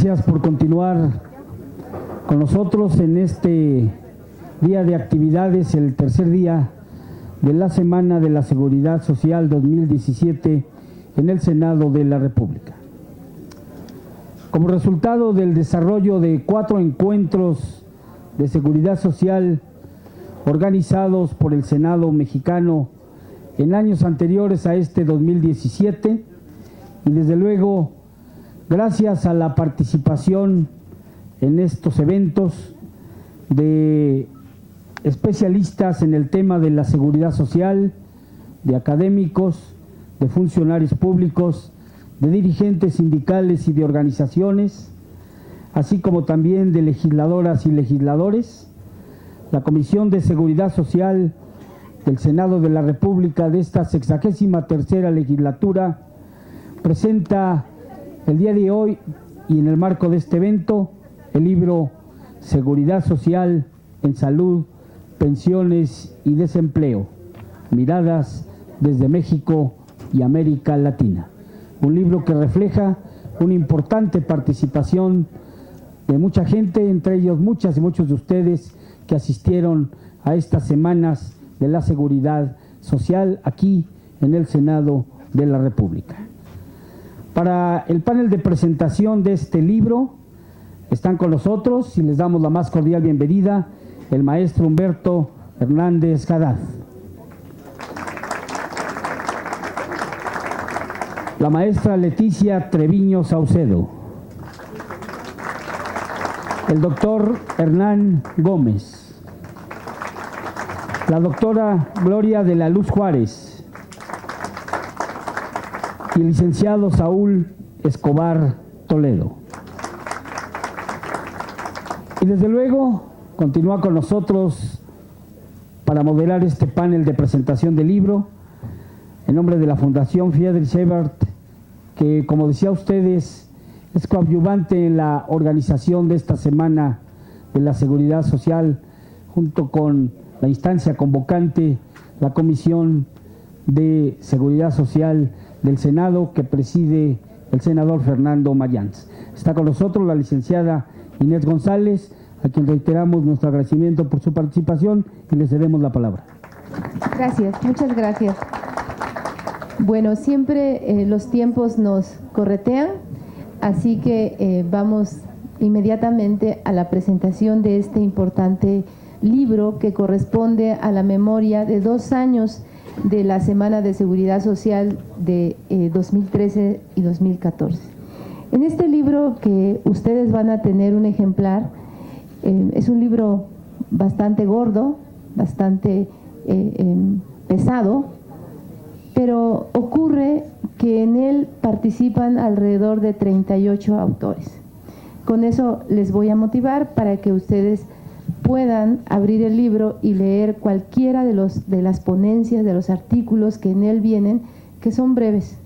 Gracias por continuar con nosotros en este día de actividades, el tercer día de la Semana de la Seguridad Social 2017 en el Senado de la República. Como resultado del desarrollo de 4 encuentros de seguridad social organizados por el Senado mexicano en años anteriores a este 2017, y desde luego gracias a la participación en estos eventos de especialistas en el tema de la seguridad social, de académicos, de funcionarios públicos, de dirigentes sindicales y de organizaciones, así como también de legisladoras y legisladores, la Comisión de Seguridad Social del Senado de la República de esta 63ª legislatura presenta el día de hoy y en el marco de este evento el libro Seguridad Social en Salud, Pensiones y Desempleo, miradas desde México y América Latina. Un libro que refleja una importante participación de mucha gente, entre ellos muchas y muchos de ustedes que asistieron a estas semanas de la seguridad social aquí en el Senado de la República. Para el panel de presentación de este libro están con nosotros y les damos la más cordial bienvenida el maestro Humberto Hernández Haddad, la maestra Leticia Treviño Saucedo, el doctor Hernán Gómez, la doctora Gloria de la Luz Juárez y el licenciado Saúl Escobar Toledo. Y desde luego continúa con nosotros para moderar este panel de presentación del libro, en nombre de la Fundación Friedrich Ebert, que como decía a ustedes, es coadyuvante en la organización de esta Semana de la Seguridad Social, junto con la instancia convocante, la Comisión de Seguridad Social del Senado, que preside el senador Fernando Mayans. Está con nosotros la licenciada Inés González, a quien reiteramos nuestro agradecimiento por su participación y le cedemos la palabra. Gracias, muchas gracias. Bueno, siempre los tiempos nos corretean, así que vamos inmediatamente a la presentación de este importante libro que corresponde a la memoria de 2 años de la Semana de Seguridad Social de 2013 y 2014. En este libro, que ustedes van a tener un ejemplar, es un libro bastante gordo, bastante pesado, pero ocurre que en él participan alrededor de 38 autores. Con eso les voy a motivar para que ustedes puedan abrir el libro y leer cualquiera de las ponencias, de los artículos que en él vienen, que son breves.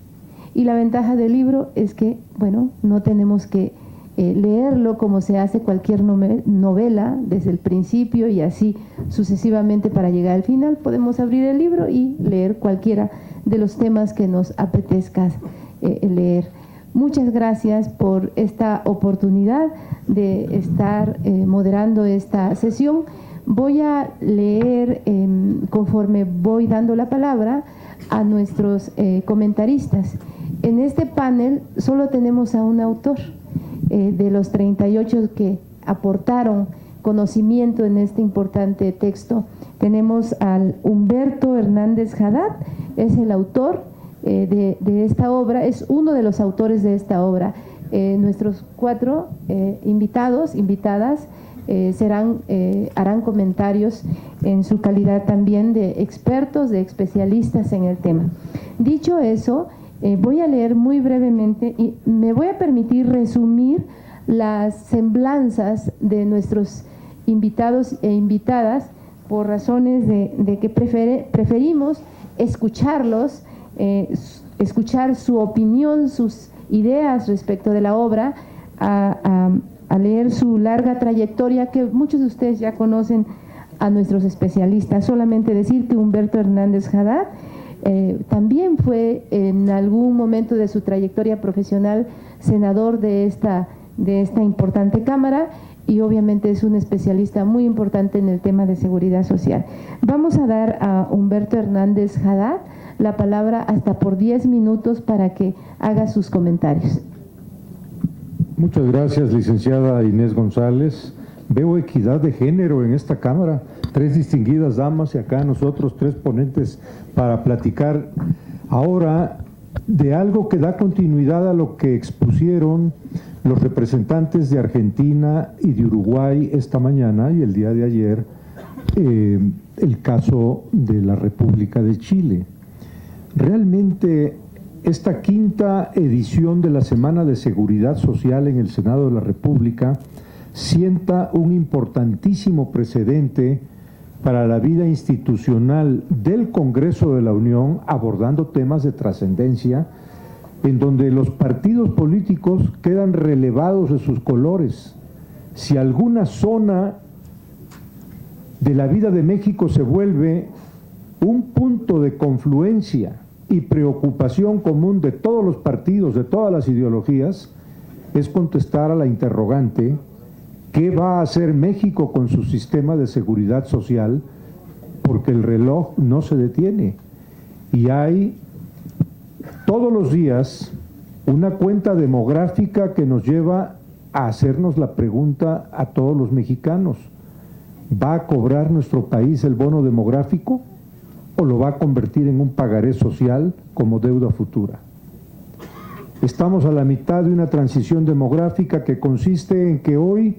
Y la ventaja del libro es que, bueno, no tenemos que leerlo como se hace cualquier novela desde el principio y así sucesivamente para llegar al final. Podemos abrir el libro y leer cualquiera de los temas que nos apetezca leer. Muchas gracias por esta oportunidad de estar moderando esta sesión. Voy a leer, conforme voy dando la palabra, a nuestros comentaristas. En este panel solo tenemos a un autor de los 38 que aportaron conocimiento en este importante texto. Tenemos al Humberto Hernández Haddad, es el autor de esta obra, es uno de los autores de esta obra. Nuestros 4 invitadas harán comentarios en su calidad también de expertos, de especialistas en el tema. Dicho eso, voy a leer muy brevemente y me voy a permitir resumir las semblanzas de nuestros invitados e invitadas por razones de que preferimos escucharlos, escuchar su opinión, sus ideas respecto de la obra, a leer su larga trayectoria, que muchos de ustedes ya conocen a nuestros especialistas. Solamente decir que Humberto Hernández Haddad también fue en algún momento de su trayectoria profesional senador de esta de esta importante Cámara y obviamente es un especialista muy importante en el tema de seguridad social. Vamos a dar a Humberto Hernández Haddad la palabra hasta por 10 minutos para que haga sus comentarios. Muchas gracias, licenciada Inés González. Veo equidad de género en esta Cámara, 3 distinguidas damas y acá nosotros 3 ponentes para platicar ahora de algo que da continuidad a lo que expusieron los representantes de Argentina y de Uruguay esta mañana y el día de ayer, el caso de la República de Chile. Realmente esta 5ª edición de la Semana de Seguridad Social en el Senado de la República sienta un importantísimo precedente para la vida institucional del Congreso de la Unión, abordando temas de trascendencia, en donde los partidos políticos quedan relevados de sus colores. Si alguna zona de la vida de México se vuelve un punto de confluencia y preocupación común de todos los partidos, de todas las ideologías, es contestar a la interrogante: ¿qué va a hacer México con su sistema de seguridad social? Porque el reloj no se detiene y hay todos los días una cuenta demográfica que nos lleva a hacernos la pregunta a todos los mexicanos: ¿va a cobrar nuestro país el bono demográfico o lo va a convertir en un pagaré social como deuda futura? Estamos a la mitad de una transición demográfica que consiste en que hoy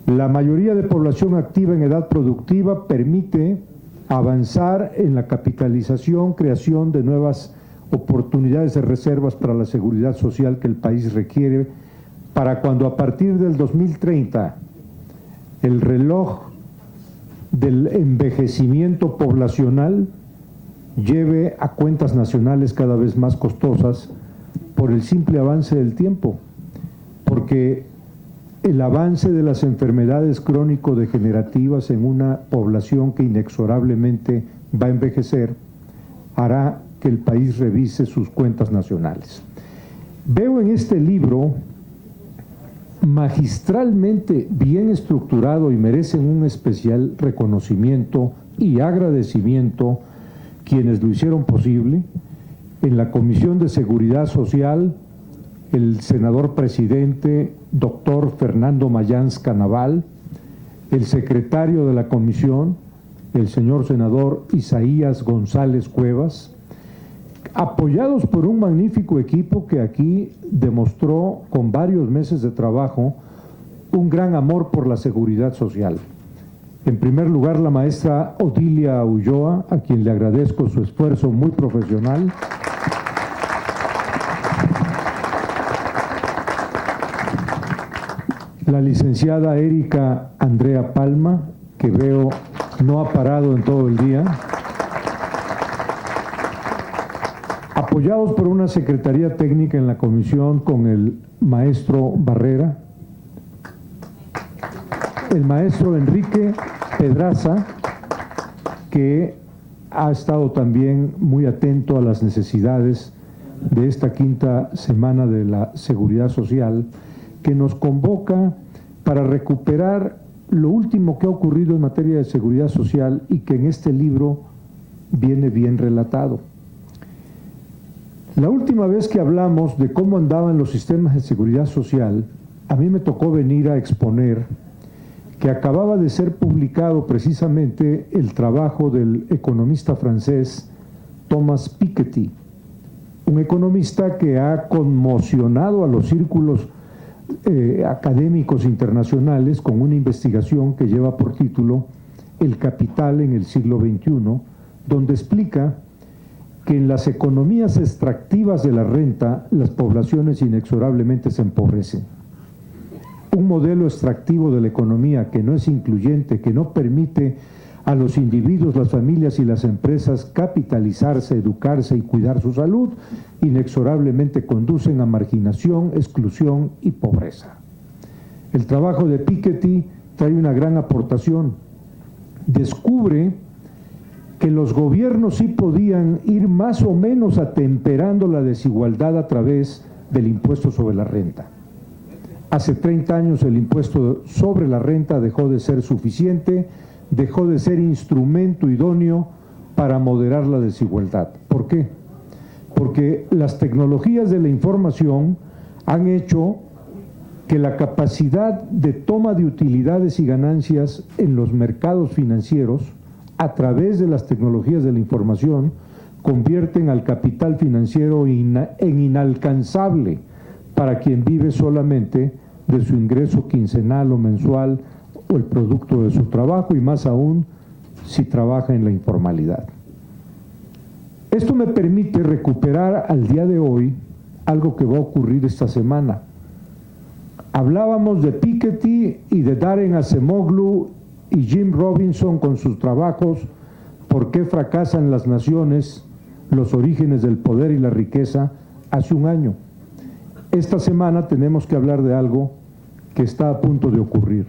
la mayoría de población activa en edad productiva permite avanzar en la capitalización, creación de nuevas oportunidades de reservas para la seguridad social que el país requiere para cuando a partir del 2030 el reloj del envejecimiento poblacional lleve a cuentas nacionales cada vez más costosas por el simple avance del tiempo, porque el avance de las enfermedades crónico-degenerativas en una población que inexorablemente va a envejecer hará que el país revise sus cuentas nacionales. Veo en este libro, magistralmente bien estructurado y merecen un especial reconocimiento y agradecimiento quienes lo hicieron posible, en la Comisión de Seguridad Social, el senador presidente, doctor Fernando Mayans Canaval, el secretario de la comisión, el señor senador Isaías González Cuevas, apoyados por un magnífico equipo que aquí demostró con varios meses de trabajo un gran amor por la seguridad social. En primer lugar, la maestra Odilia Ulloa, a quien le agradezco su esfuerzo muy profesional. La licenciada Erika Andrea Palma, que veo no ha parado en todo el día. Apoyados por una secretaría técnica en la comisión con el maestro Barrera, el maestro Enrique Pedraza, que ha estado también muy atento a las necesidades de esta 5ª semana de la seguridad social, que nos convoca para recuperar lo último que ha ocurrido en materia de seguridad social y que en este libro viene bien relatado. La última vez que hablamos de cómo andaban los sistemas de seguridad social, a mí me tocó venir a exponer que acababa de ser publicado precisamente el trabajo del economista francés Thomas Piketty, un economista que ha conmocionado a los círculos académicos internacionales con una investigación que lleva por título El capital en el siglo XXI, donde explica que en las economías extractivas de la renta las poblaciones inexorablemente se empobrecen. Un modelo extractivo de la economía que no es incluyente, que no permite a los individuos, las familias y las empresas capitalizarse, educarse y cuidar su salud, inexorablemente conducen a marginación, exclusión y pobreza. El trabajo de Piketty trae una gran aportación. Descubre que los gobiernos sí podían ir más o menos atemperando la desigualdad a través del impuesto sobre la renta. Hace 30 años el impuesto sobre la renta dejó de ser suficiente, dejó de ser instrumento idóneo para moderar la desigualdad. ¿Por qué? Porque las tecnologías de la información han hecho que la capacidad de toma de utilidades y ganancias en los mercados financieros a través de las tecnologías de la información convierten al capital financiero en inalcanzable para quien vive solamente de su ingreso quincenal o mensual o el producto de su trabajo, y más aún si trabaja en la informalidad. Esto me permite recuperar al día de hoy algo que va a ocurrir esta semana. Hablábamos de Piketty y de Darren Acemoglu y Jim Robinson con sus trabajos ¿Por qué fracasan las naciones? Los orígenes del poder y la riqueza hace un año. Esta semana tenemos que hablar de algo que está a punto de ocurrir.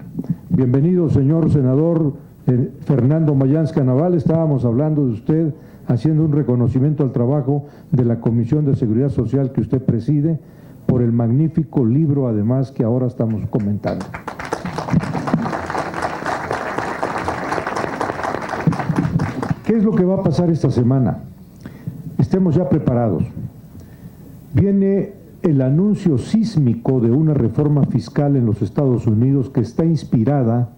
Bienvenido, señor senador Fernando Mayansca Naval. Estábamos hablando de usted, haciendo un reconocimiento al trabajo de la Comisión de Seguridad Social que usted preside, por el magnífico libro, además, que ahora estamos comentando. ¿Qué es lo que va a pasar esta semana? Estemos ya preparados. Viene el anuncio sísmico de una reforma fiscal en los Estados Unidos que está inspirada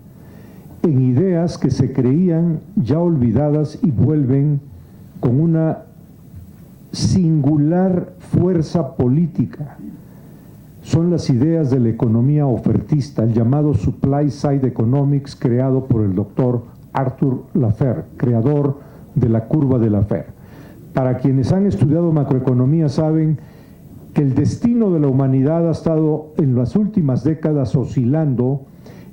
en ideas que se creían ya olvidadas y vuelven con una singular fuerza política. Son las ideas de la economía ofertista, el llamado Supply Side Economics, creado por el doctor Arthur Laffer, creador de la curva de Laffer. Para quienes han estudiado macroeconomía saben que el destino de la humanidad ha estado en las últimas décadas oscilando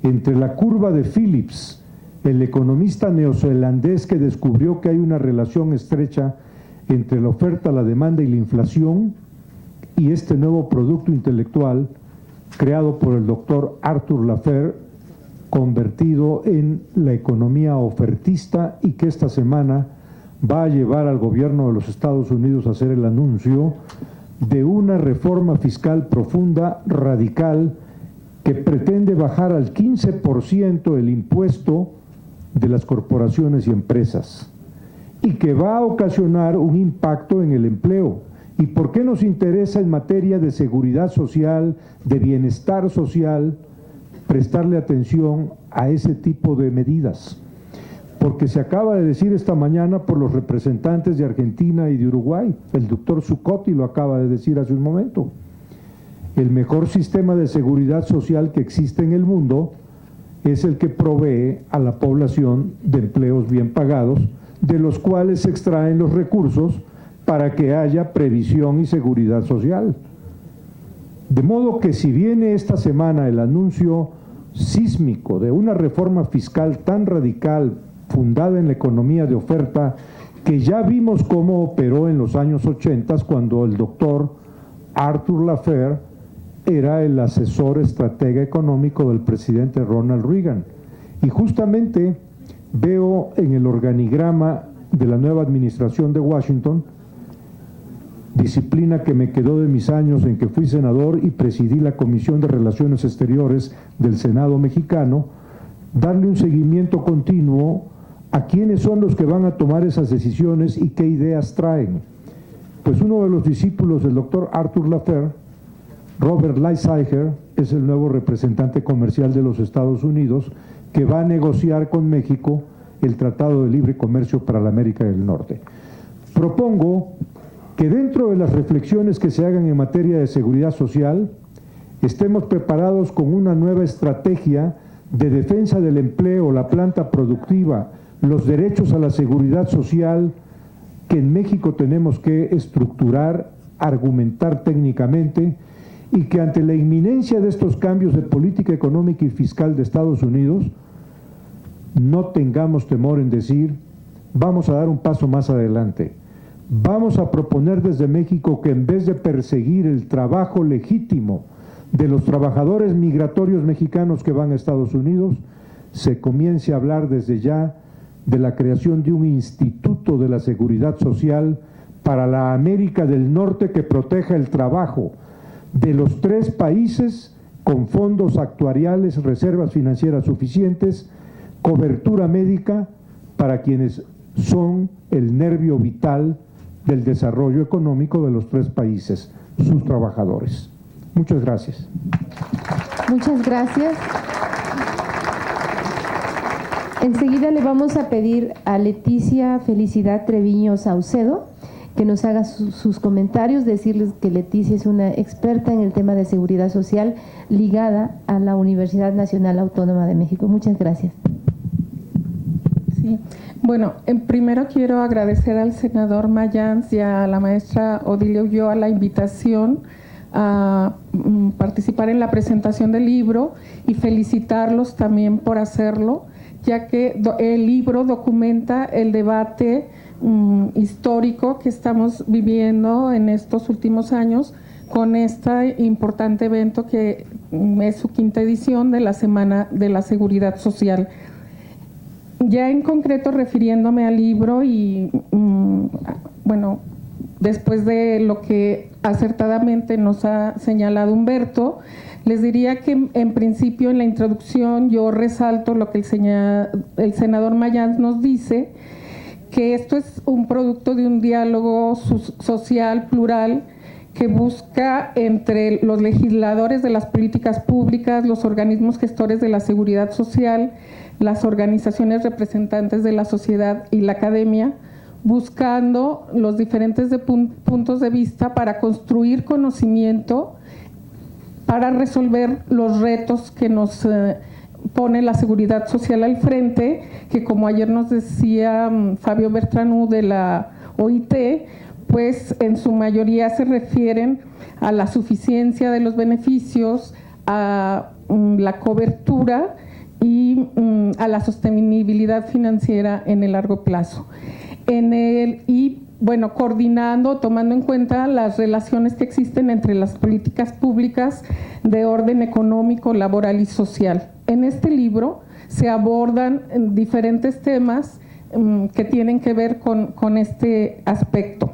entre la curva de Phillips, el economista neozelandés que descubrió que hay una relación estrecha entre la oferta, la demanda y la inflación, y este nuevo producto intelectual creado por el doctor Arthur Laffer, convertido en la economía ofertista, y que esta semana va a llevar al gobierno de los Estados Unidos a hacer el anuncio de una reforma fiscal profunda, radical, que pretende bajar al 15% el impuesto de las corporaciones y empresas, y que va a ocasionar un impacto en el empleo. ¿Y por qué nos interesa en materia de seguridad social, de bienestar social, prestarle atención a ese tipo de medidas? Porque se acaba de decir esta mañana por los representantes de Argentina y de Uruguay, el doctor Zuccotti lo acaba de decir hace un momento, el mejor sistema de seguridad social que existe en el mundo es el que provee a la población de empleos bien pagados, de los cuales se extraen los recursos para que haya previsión y seguridad social. De modo que si viene esta semana el anuncio sísmico de una reforma fiscal tan radical, fundada en la economía de oferta, que ya vimos cómo operó en los años 80 cuando el doctor Arthur Laffer era el asesor estratega económico del presidente Ronald Reagan. Y justamente veo en el organigrama de la nueva administración de Washington, disciplina que me quedó de mis años en que fui senador y presidí la Comisión de Relaciones Exteriores del Senado mexicano, darle un seguimiento continuo a quiénes son los que van a tomar esas decisiones y qué ideas traen. Pues uno de los discípulos del doctor Arthur Laffer, Robert Lighthizer, es el nuevo representante comercial de los Estados Unidos que va a negociar con México el Tratado de Libre Comercio para la América del Norte. Propongo que dentro de las reflexiones que se hagan en materia de seguridad social, estemos preparados con una nueva estrategia de defensa del empleo, la planta productiva, los derechos a la seguridad social, que en México tenemos que estructurar, argumentar técnicamente, y que ante la inminencia de estos cambios de política económica y fiscal de Estados Unidos, no tengamos temor en decir, vamos a dar un paso más adelante. Vamos a proponer desde México que en vez de perseguir el trabajo legítimo de los trabajadores migratorios mexicanos que van a Estados Unidos, se comience a hablar desde ya de la creación de un instituto de la seguridad social para la América del Norte que proteja el trabajo de los 3 países con fondos actuariales, reservas financieras suficientes, cobertura médica para quienes son el nervio vital del desarrollo económico de los tres países, sus trabajadores. Muchas gracias. Muchas gracias. Enseguida le vamos a pedir a Leticia Felicidad Treviño Saucedo que nos haga sus comentarios, decirles que Leticia es una experta en el tema de seguridad social ligada a la Universidad Nacional Autónoma de México. Muchas gracias. Sí. Bueno, primero quiero agradecer al senador Mayans y a la maestra Odilia Ulloa la invitación a participar en la presentación del libro y felicitarlos también por hacerlo, ya que el libro documenta el debate histórico que estamos viviendo en estos últimos años con este importante evento que es su quinta edición de la Semana de la Seguridad Social. Ya en concreto, refiriéndome al libro y, bueno, después de lo que acertadamente nos ha señalado Humberto, les diría que en principio en la introducción yo resalto lo que el senador Mayans nos dice, que esto es un producto de un diálogo social plural que busca entre los legisladores de las políticas públicas, los organismos gestores de la seguridad social, las organizaciones representantes de la sociedad y la academia, buscando los diferentes puntos de vista para construir conocimiento, para resolver los retos que nos pone la seguridad social al frente, que como ayer nos decía Fabio Bertranú de la OIT, pues en su mayoría se refieren a la suficiencia de los beneficios, a la cobertura y a la sostenibilidad financiera en el largo plazo. Bueno, coordinando, tomando en cuenta las relaciones que existen entre las políticas públicas de orden económico, laboral y social. En este libro se abordan diferentes temas que tienen que ver con este aspecto.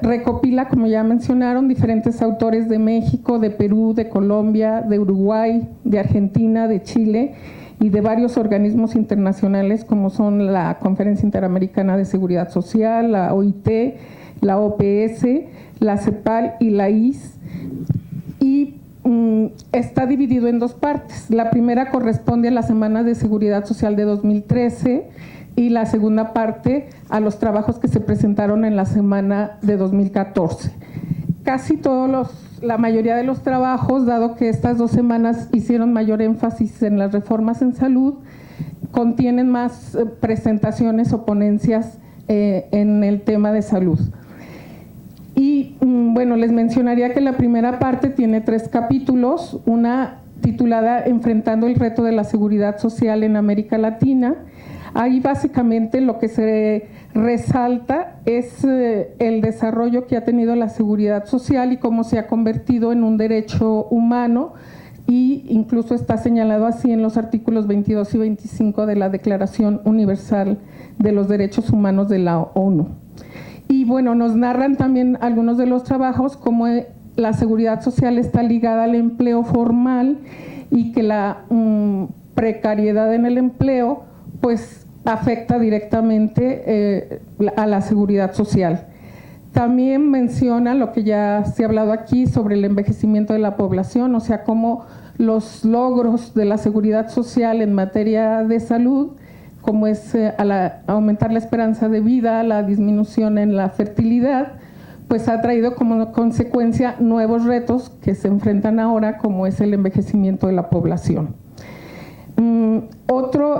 Recopila, como ya mencionaron, diferentes autores de México, de Perú, de Colombia, de Uruguay, de Argentina, de Chile y de varios organismos internacionales como son la Conferencia Interamericana de Seguridad Social, la OIT, la OPS, la CEPAL y la IS. Y está dividido en dos partes. La primera corresponde a la Semana de Seguridad Social de 2013 y la segunda parte a los trabajos que se presentaron en la semana de 2014. Casi la mayoría de los trabajos, dado que estas dos semanas hicieron mayor énfasis en las reformas en salud, contienen más presentaciones o ponencias en el tema de salud. Y bueno, les mencionaría que la primera parte tiene 3 capítulos, una titulada Enfrentando el reto de la seguridad social en América Latina. Ahí básicamente lo que se resalta es el desarrollo que ha tenido la seguridad social y cómo se ha convertido en un derecho humano, y incluso está señalado así en los artículos 22 y 25 de la Declaración Universal de los Derechos Humanos de la ONU. Y bueno, nos narran también algunos de los trabajos, como la seguridad social está ligada al empleo formal y que la precariedad en el empleo pues afecta directamente a la seguridad social. También menciona lo que ya se ha hablado aquí sobre el envejecimiento de la población, o sea, cómo los logros de la seguridad social en materia de salud, como es aumentar la esperanza de vida, la disminución en la fertilidad, pues ha traído como consecuencia nuevos retos que se enfrentan ahora, como es el envejecimiento de la población.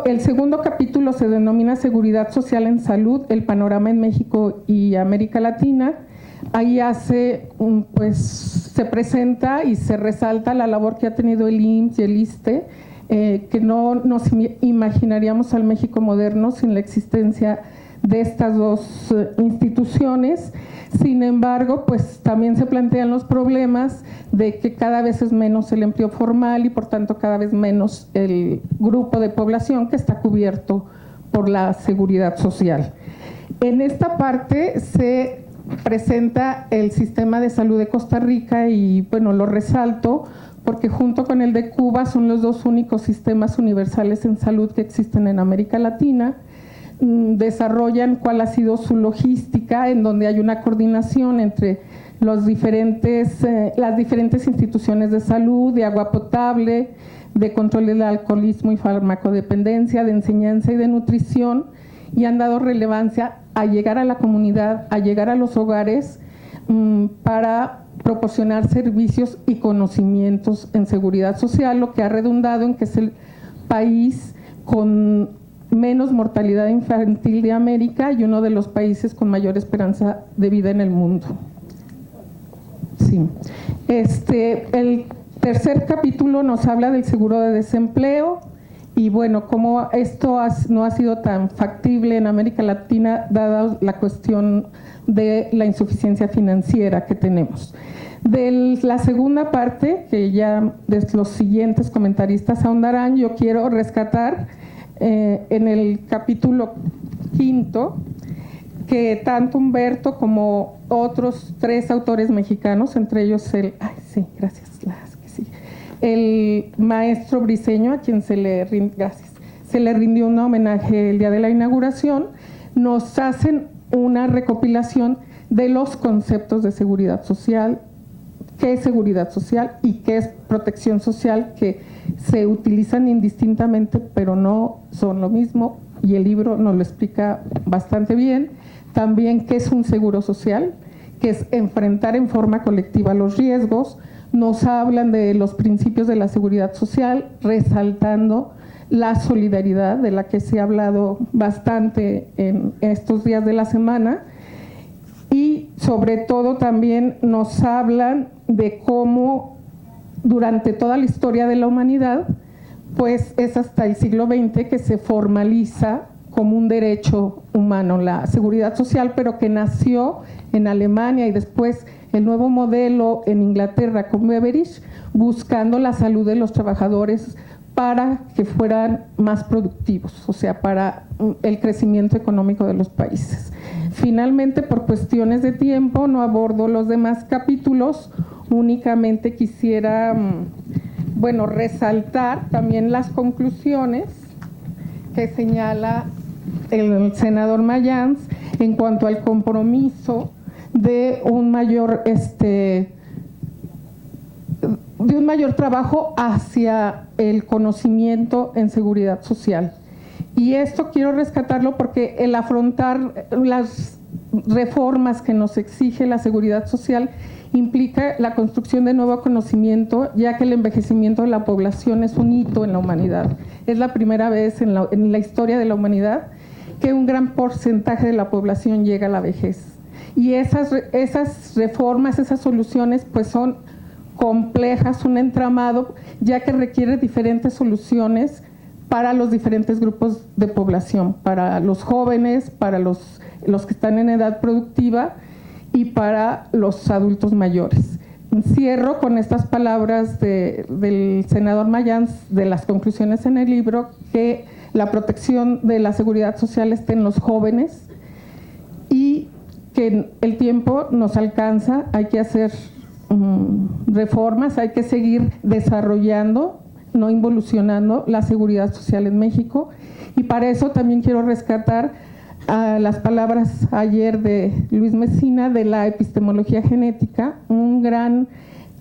El segundo capítulo se denomina Seguridad Social en Salud, el panorama en México y América Latina. Ahí se presenta y se resalta la labor que ha tenido el IMSS y el ISSSTE, que no nos imaginaríamos al México moderno sin la existencia de estas dos instituciones. Sin embargo, pues también se plantean los problemas de que cada vez es menos el empleo formal y por tanto cada vez menos el grupo de población que está cubierto por la seguridad social. En esta parte se presenta el sistema de salud de Costa Rica y bueno, lo resalto porque junto con el de Cuba son los dos únicos sistemas universales en salud que existen en América Latina. Desarrollan cuál ha sido su logística, en donde hay una coordinación entre las diferentes instituciones de salud, de agua potable, de control del alcoholismo y farmacodependencia, de enseñanza y de nutrición, y han dado relevancia a llegar a la comunidad, a llegar a los hogares para proporcionar servicios y conocimientos en seguridad social, lo que ha redundado en que es el país con menos mortalidad infantil de América y uno de los países con mayor esperanza de vida en el mundo. Sí. El tercer capítulo nos habla del seguro de desempleo y bueno, como esto no ha sido tan factible en América Latina dada la cuestión de la insuficiencia financiera que tenemos. De la segunda parte, que ya los siguientes comentaristas ahondarán, yo quiero rescatar en el capítulo 5, que tanto Humberto como otros 3 autores mexicanos, entre ellos el maestro Briceño, a quien se le rindió un homenaje el día de la inauguración, nos hacen una recopilación de los conceptos de seguridad social, qué es seguridad social y qué es protección social, que se utilizan indistintamente, pero no son lo mismo, y el libro nos lo explica bastante bien. También qué es un seguro social, que es enfrentar en forma colectiva los riesgos. Nos hablan de los principios de la seguridad social, resaltando la solidaridad, de la que se ha hablado bastante en estos días de la semana, y sobre todo también nos hablan de cómo durante toda la historia de la humanidad, pues es hasta el siglo XX que se formaliza como un derecho humano la seguridad social, pero que nació en Alemania y después el nuevo modelo en Inglaterra con Beveridge, buscando la salud de los trabajadores para que fueran más productivos, o sea, para el crecimiento económico de los países. Finalmente, por cuestiones de tiempo, no abordo los demás capítulos, únicamente quisiera, resaltar también las conclusiones que señala el senador Mayans en cuanto al compromiso de un mayor trabajo hacia el conocimiento en seguridad social. Y esto quiero rescatarlo porque el afrontar las reformas que nos exige la seguridad social implica la construcción de nuevo conocimiento, ya que el envejecimiento de la población es un hito en la humanidad. Es la primera vez en la historia de la humanidad que un gran porcentaje de la población llega a la vejez. Y esas reformas, esas soluciones, pues son complejas, un entramado, ya que requiere diferentes soluciones para los diferentes grupos de población, para los jóvenes, para los que están en edad productiva y para los adultos mayores. Cierro con estas palabras del senador Mayans, de las conclusiones en el libro, que la protección de la seguridad social está en los jóvenes y que el tiempo nos alcanza, hay que hacer reformas, hay que seguir desarrollando, no involucionando la seguridad social en México. Y para eso también quiero rescatar las palabras ayer de Luis Mesina de la epistemología genética, un gran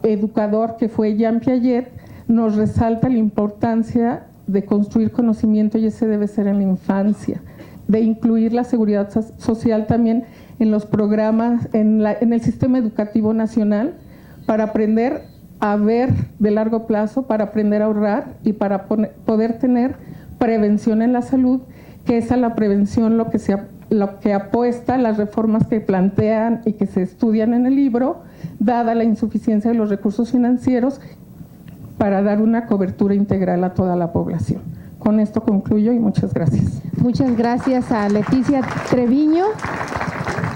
educador que fue Jean Piaget, nos resalta la importancia de construir conocimiento, y ese debe ser en la infancia, de incluir la seguridad social también en los programas, en el sistema educativo nacional, para aprender a ver de largo plazo, para aprender a ahorrar y para poder tener prevención en la salud, que es a la prevención lo que apuesta las reformas que plantean y que se estudian en el libro, dada la insuficiencia de los recursos financieros, para dar una cobertura integral a toda la población. Con esto concluyo y muchas gracias. Muchas gracias a Leticia Treviño.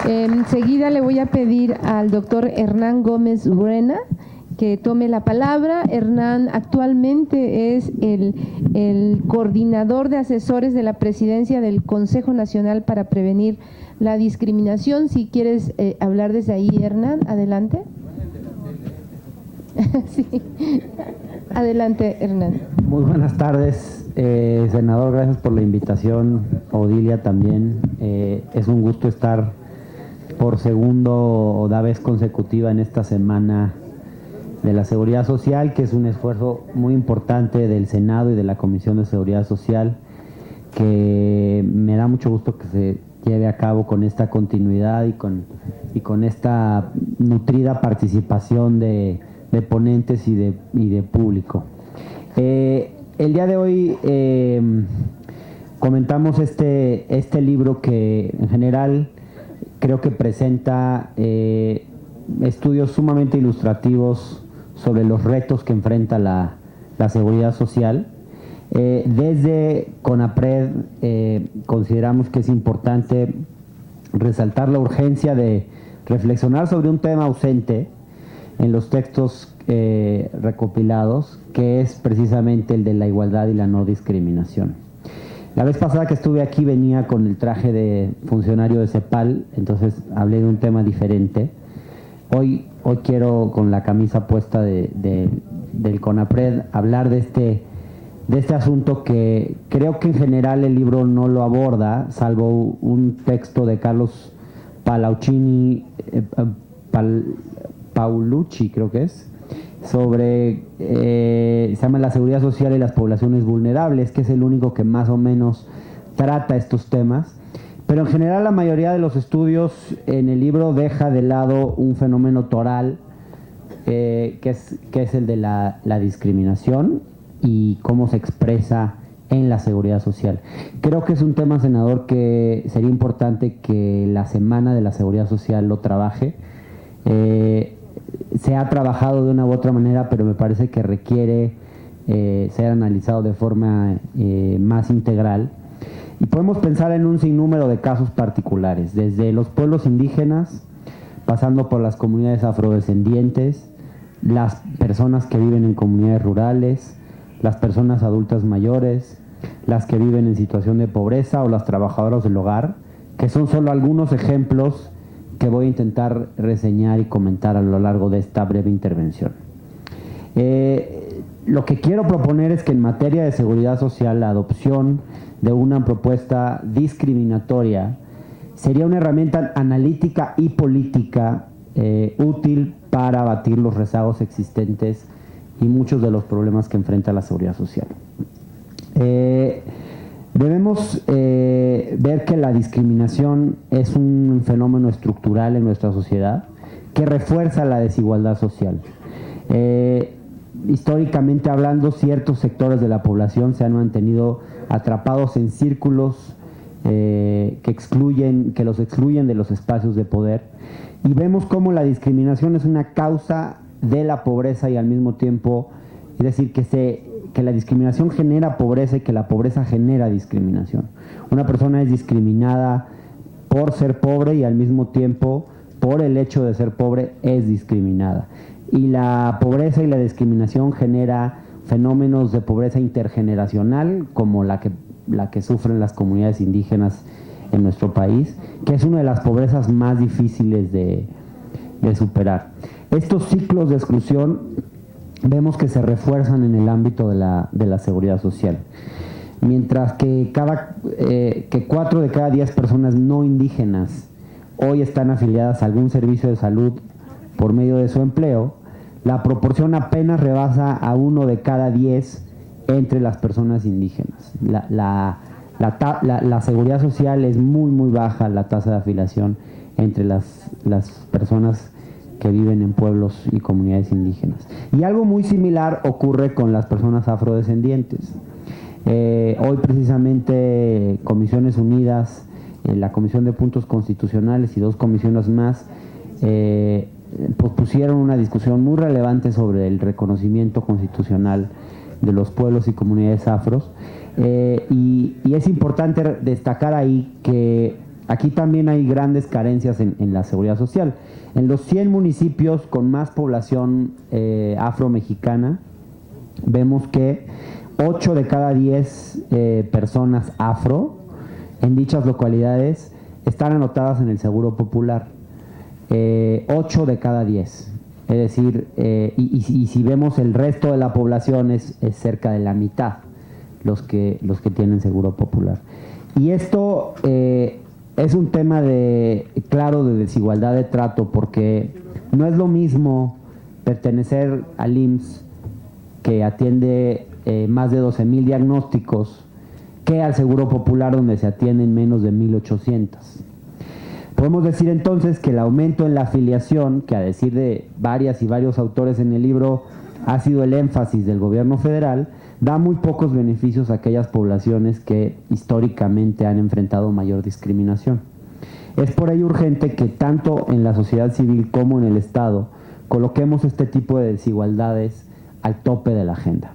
Enseguida le voy a pedir al doctor Hernán Gómez Urena que tome la palabra. Hernán actualmente es el coordinador de asesores de la presidencia del Consejo Nacional para Prevenir la Discriminación. Si quieres hablar desde ahí, Hernán, adelante. Sí. Adelante, Hernán. Muy buenas tardes, senador, gracias por la invitación, Odilia también. Es un gusto estar por segunda vez consecutiva en esta semana de la Seguridad Social, que es un esfuerzo muy importante del Senado y de la Comisión de Seguridad Social, que me da mucho gusto que se lleve a cabo con esta continuidad y con esta nutrida participación de ponentes y de público. El día de hoy comentamos este libro que en general creo que presenta estudios sumamente ilustrativos sobre los retos que enfrenta la seguridad social. Desde CONAPRED consideramos que es importante resaltar la urgencia de reflexionar sobre un tema ausente en los textos recopilados, que es precisamente el de la igualdad y la no discriminación. La vez pasada que estuve aquí venía con el traje de funcionario de CEPAL, entonces hablé de un tema diferente. Hoy quiero, con la camisa puesta del CONAPRED, hablar de este asunto que creo que en general el libro no lo aborda, salvo un texto de Carlos Paolucci, creo que es, sobre, se llama La seguridad social y las poblaciones vulnerables, que es el único que más o menos trata estos temas. Pero en general la mayoría de los estudios en el libro deja de lado un fenómeno toral, que es el de la discriminación y cómo se expresa en la seguridad social. Creo que es un tema, senador, que sería importante que la Semana de la Seguridad Social lo trabaje. Se ha trabajado de una u otra manera, pero me parece que requiere ser analizado de forma más integral. Y podemos pensar en un sinnúmero de casos particulares, desde los pueblos indígenas, pasando por las comunidades afrodescendientes, las personas que viven en comunidades rurales, las personas adultas mayores, las que viven en situación de pobreza o las trabajadoras del hogar, que son solo algunos ejemplos que voy a intentar reseñar y comentar a lo largo de esta breve intervención. Lo que quiero proponer es que en materia de seguridad social, la adopción de una propuesta discriminatoria sería una herramienta analítica y política útil para abatir los rezagos existentes y muchos de los problemas que enfrenta la seguridad social. Debemos ver que la discriminación es un fenómeno estructural en nuestra sociedad que refuerza la desigualdad social. Históricamente hablando, ciertos sectores de la población se han mantenido atrapados en círculos que los excluyen de los espacios de poder, y vemos cómo la discriminación es una causa de la pobreza y al mismo tiempo, es decir, que la discriminación genera pobreza y que la pobreza genera discriminación. Una persona es discriminada por ser pobre y al mismo tiempo, por el hecho de ser pobre, es discriminada. Y la pobreza y la discriminación genera fenómenos de pobreza intergeneracional, como la que sufren las comunidades indígenas en nuestro país, que es una de las pobrezas más difíciles de superar. Estos ciclos de exclusión vemos que se refuerzan en el ámbito de la seguridad social. Mientras que 4 de cada 10 personas no indígenas hoy están afiliadas a algún servicio de salud por medio de su empleo, la proporción apenas rebasa a 1 de cada 10 entre las personas indígenas. La seguridad social es muy, muy baja, la tasa de afiliación entre las personas que viven en pueblos y comunidades indígenas. Y algo muy similar ocurre con las personas afrodescendientes. Hoy precisamente Comisiones Unidas, la Comisión de Puntos Constitucionales y 2 comisiones más, pusieron una discusión muy relevante sobre el reconocimiento constitucional de los pueblos y comunidades afros, y es importante destacar ahí que aquí también hay grandes carencias en la seguridad social. En los 100 municipios con más población afro-mexicana, vemos que 8 de cada 10 personas afro en dichas localidades están anotadas en el Seguro Popular. 8 de cada 10. Es decir, y si vemos el resto de la población es cerca de la mitad los que tienen seguro popular. Y esto es un tema claro de desigualdad de trato, porque no es lo mismo pertenecer al IMSS, que atiende más de 12,000 diagnósticos, que al Seguro Popular, donde se atienden menos de 1,800. Podemos decir entonces que el aumento en la afiliación, que a decir de varias y varios autores en el libro ha sido el énfasis del gobierno federal, da muy pocos beneficios a aquellas poblaciones que históricamente han enfrentado mayor discriminación. Es por ello urgente que tanto en la sociedad civil como en el Estado coloquemos este tipo de desigualdades al tope de la agenda.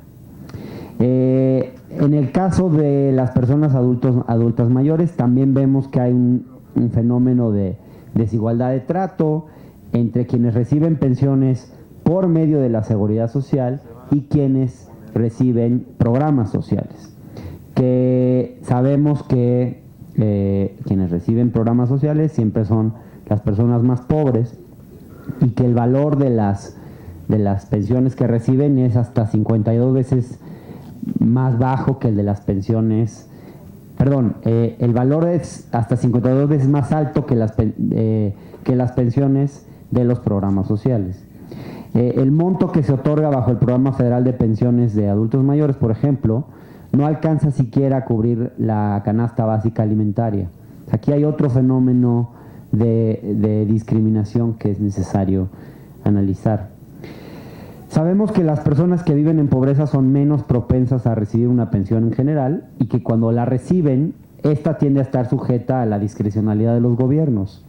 En el caso de las personas adultas mayores, también vemos que hay un fenómeno de desigualdad de trato entre quienes reciben pensiones por medio de la seguridad social y quienes reciben programas sociales. Que sabemos que quienes reciben programas sociales siempre son las personas más pobres, y que el valor de las pensiones que reciben es hasta 52 veces más bajo que el de las pensiones. El valor es hasta 52 veces más alto que las pensiones de los programas sociales. El monto que se otorga bajo el Programa Federal de Pensiones de Adultos Mayores, por ejemplo, no alcanza siquiera a cubrir la canasta básica alimentaria. Aquí hay otro fenómeno de discriminación que es necesario analizar. Sabemos que las personas que viven en pobreza son menos propensas a recibir una pensión en general, y que cuando la reciben, esta tiende a estar sujeta a la discrecionalidad de los gobiernos.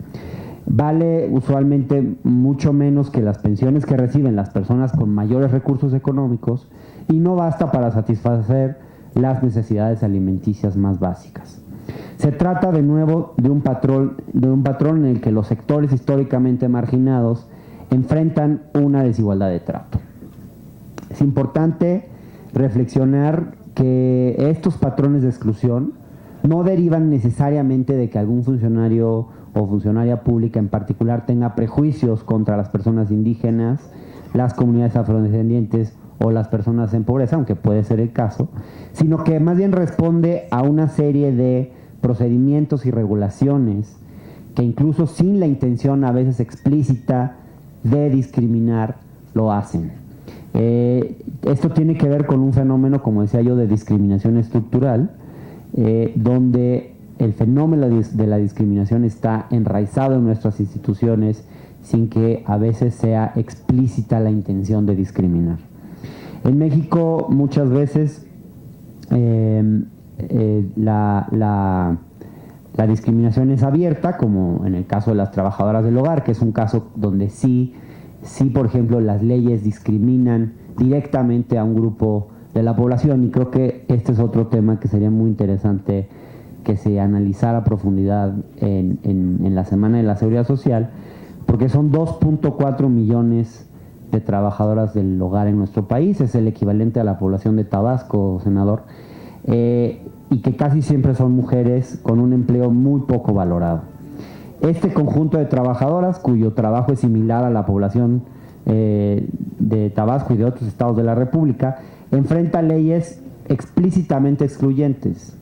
Vale usualmente mucho menos que las pensiones que reciben las personas con mayores recursos económicos, y no basta para satisfacer las necesidades alimenticias más básicas. Se trata de nuevo de un patrón en el que los sectores históricamente marginados enfrentan una desigualdad de trato. Es importante reflexionar que estos patrones de exclusión no derivan necesariamente de que algún funcionario o funcionaria pública en particular tenga prejuicios contra las personas indígenas, las comunidades afrodescendientes o las personas en pobreza, aunque puede ser el caso, sino que más bien responde a una serie de procedimientos y regulaciones que, incluso sin la intención a veces explícita de discriminar, lo hacen. Esto tiene que ver con un fenómeno, como decía yo, de discriminación estructural, donde el fenómeno de la discriminación está enraizado en nuestras instituciones sin que a veces sea explícita la intención de discriminar. En México muchas veces la discriminación es abierta, como en el caso de las trabajadoras del hogar, que es un caso donde sí, por ejemplo, las leyes discriminan directamente a un grupo de la población, y creo que este es otro tema que sería muy interesante que se analizara a profundidad en la Semana de la Seguridad Social, porque son 2.4 millones de trabajadoras del hogar en nuestro país, es el equivalente a la población de Tabasco, senador, y que casi siempre son mujeres con un empleo muy poco valorado. Este conjunto de trabajadoras, cuyo trabajo es similar a la población de Tabasco y de otros estados de la República, enfrenta leyes explícitamente excluyentes.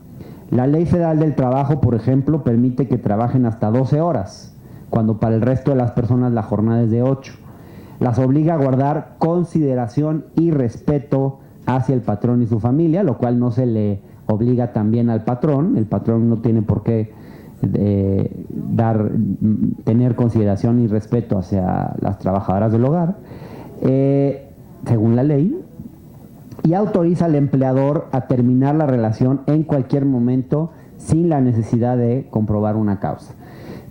La Ley Federal del Trabajo, por ejemplo, permite que trabajen hasta 12 horas, cuando para el resto de las personas la jornada es de 8. Las obliga a guardar consideración y respeto hacia el patrón y su familia, lo cual no se le obliga también al patrón. El patrón no tiene por qué tener consideración y respeto hacia las trabajadoras del hogar, según la ley, y autoriza al empleador a terminar la relación en cualquier momento sin la necesidad de comprobar una causa.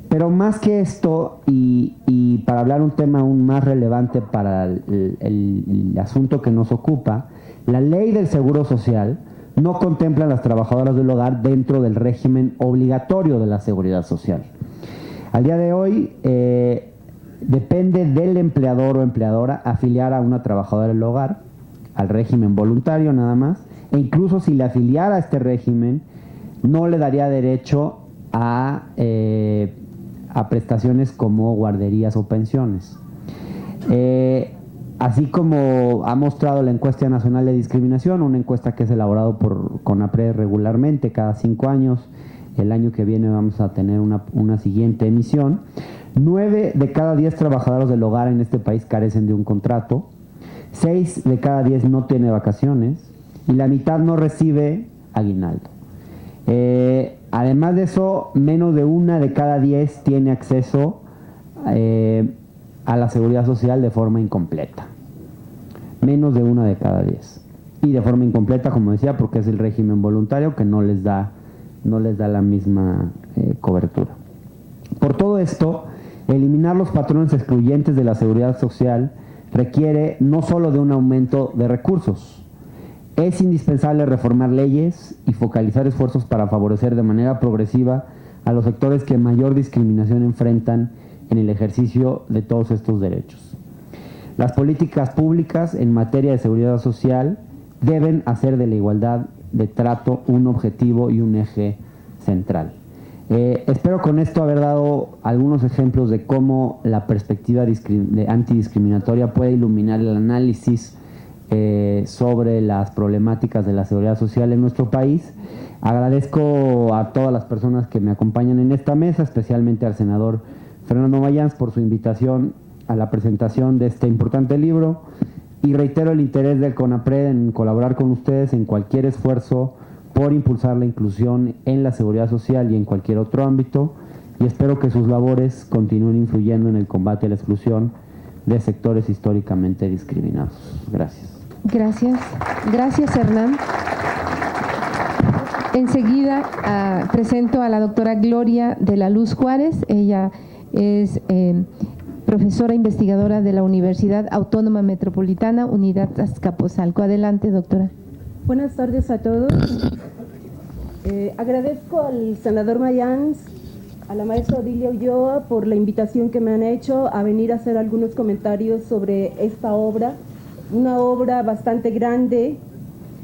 Pero más que esto, y para hablar un tema aún más relevante para el asunto que nos ocupa, la ley del Seguro Social no contempla a las trabajadoras del hogar dentro del régimen obligatorio de la seguridad social. Al día de hoy, depende del empleador o empleadora afiliar a una trabajadora del hogar al régimen voluntario nada más, e incluso si le afiliara a este régimen, no le daría derecho a prestaciones como guarderías o pensiones. Así como ha mostrado la encuesta nacional de discriminación, una encuesta que es elaborada por CONAPRED regularmente cada 5 años, el año que viene vamos a tener una siguiente emisión, 9 de cada 10 trabajadores del hogar en este país carecen de un contrato, 6 de cada 10 no tiene vacaciones y la mitad no recibe aguinaldo. Además de eso, menos de 1 de cada 10 tiene acceso a la seguridad social de forma incompleta. Menos de 1 de cada 10. Y de forma incompleta, como decía, porque es el régimen voluntario que no les da la misma cobertura. Por todo esto, eliminar los patrones excluyentes de la seguridad social requiere no solo de un aumento de recursos. Es indispensable reformar leyes y focalizar esfuerzos para favorecer de manera progresiva a los sectores que mayor discriminación enfrentan en el ejercicio de todos estos derechos. Las políticas públicas en materia de seguridad social deben hacer de la igualdad de trato un objetivo y un eje central. Espero con esto haber dado algunos ejemplos de cómo la perspectiva antidiscriminatoria puede iluminar el análisis sobre las problemáticas de la seguridad social en nuestro país. Agradezco a todas las personas que me acompañan en esta mesa, especialmente al senador Fernando Mayans por su invitación a la presentación de este importante libro, y reitero el interés del CONAPRED en colaborar con ustedes en cualquier esfuerzo por impulsar la inclusión en la seguridad social y en cualquier otro ámbito, y espero que sus labores continúen influyendo en el combate a la exclusión de sectores históricamente discriminados. Gracias. Gracias. Gracias, Hernán. Enseguida presento a la doctora Gloria de la Luz Juárez. Ella es profesora investigadora de la Universidad Autónoma Metropolitana, Unidad Azcapotzalco. Adelante, doctora. Buenas tardes a todos. Agradezco al senador Mayans, a la maestra Odilia Ulloa por la invitación que me han hecho a venir a hacer algunos comentarios sobre esta obra, una obra bastante grande,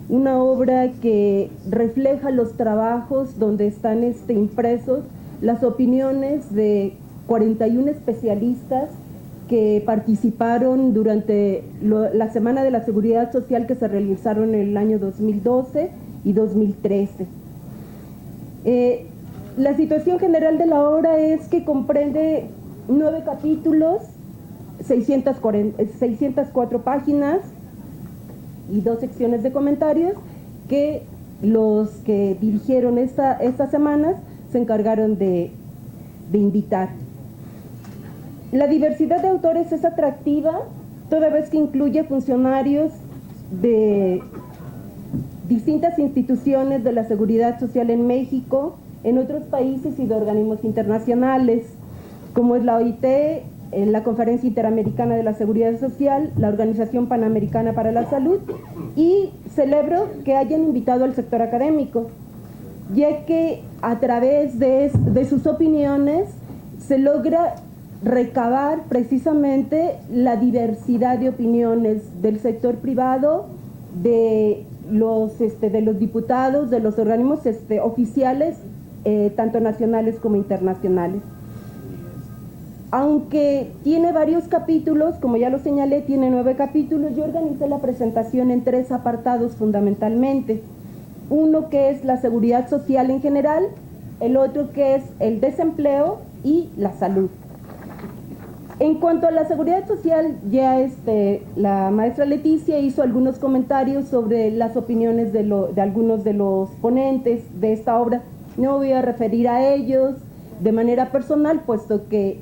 una obra que refleja los trabajos donde están impresos las opiniones de 41 especialistas que participaron durante la Semana de la Seguridad Social que se realizaron en el año 2012 y 2013. La situación general de la obra es que comprende 9 capítulos, 604 páginas y 2 secciones de comentarios que los que dirigieron estas semanas se encargaron de invitar. La diversidad de autores es atractiva, toda vez que incluye funcionarios de distintas instituciones de la seguridad social en México, en otros países y de organismos internacionales, como es la OIT, la Conferencia Interamericana de la Seguridad Social, la Organización Panamericana para la Salud, y celebro que hayan invitado al sector académico, ya que a través de sus opiniones se logra recabar precisamente la diversidad de opiniones del sector privado, de los diputados, de los organismos oficiales, tanto nacionales como internacionales. Aunque tiene varios capítulos, como ya lo señalé, tiene 9 capítulos, yo organicé la presentación en 3 apartados fundamentalmente. Uno que es la seguridad social en general, el otro que es el desempleo y la salud. En cuanto a la seguridad social, ya la maestra Leticia hizo algunos comentarios sobre las opiniones de algunos de los ponentes de esta obra. No voy a referir a ellos de manera personal, puesto que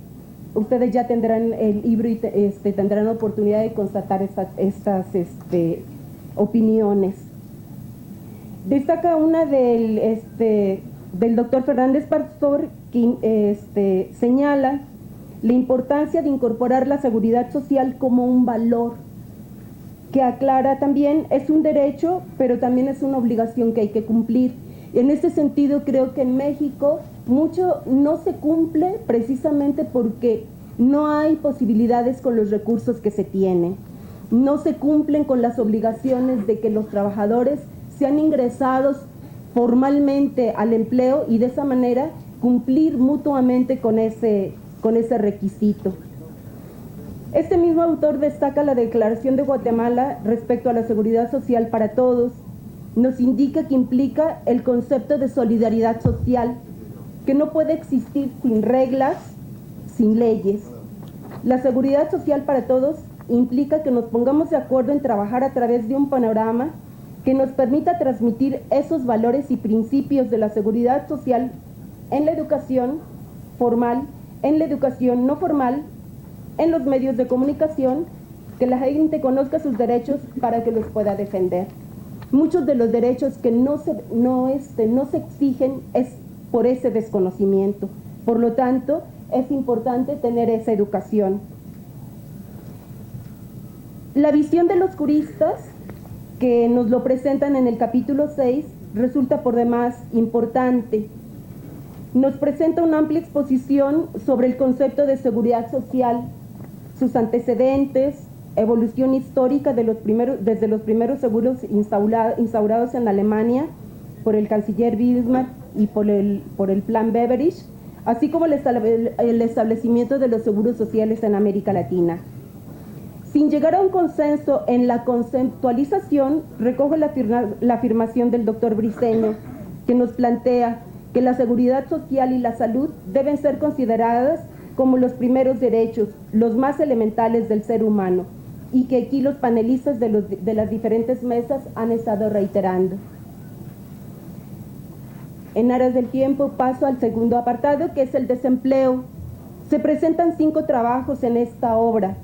ustedes ya tendrán el libro y tendrán la oportunidad de constatar estas opiniones. Destaca una del doctor Fernández Pastor, que señala la importancia de incorporar la seguridad social como un valor, que aclara también es un derecho, pero también es una obligación que hay que cumplir. En ese sentido, creo que en México mucho no se cumple precisamente porque no hay posibilidades con los recursos que se tienen. No se cumplen con las obligaciones de que los trabajadores sean ingresados formalmente al empleo y de esa manera cumplir mutuamente con ese requisito. Este mismo autor destaca la Declaración de Guatemala respecto a la seguridad social para todos. Nos indica que implica el concepto de solidaridad social, que no puede existir sin reglas, sin leyes. La seguridad social para todos implica que nos pongamos de acuerdo en trabajar a través de un panorama que nos permita transmitir esos valores y principios de la seguridad social en la educación formal, en la educación no formal, en los medios de comunicación, que la gente conozca sus derechos para que los pueda defender. Muchos de los derechos que no se exigen es por ese desconocimiento. Por lo tanto, es importante tener esa educación. La visión de los juristas, que nos lo presentan en el capítulo 6, resulta por demás importante. Nos presenta una amplia exposición sobre el concepto de seguridad social, sus antecedentes, evolución histórica desde los primeros seguros instaurados en Alemania por el canciller Bismarck y por el Plan Beveridge, así como el establecimiento de los seguros sociales en América Latina. Sin llegar a un consenso en la conceptualización, recojo la afirmación del doctor Briceño, que nos plantea que la seguridad social y la salud deben ser consideradas como los primeros derechos, los más elementales del ser humano, y que aquí los panelistas de las diferentes mesas han estado reiterando. En aras del tiempo paso al segundo apartado, que es el desempleo. Se presentan 5 trabajos en esta obra.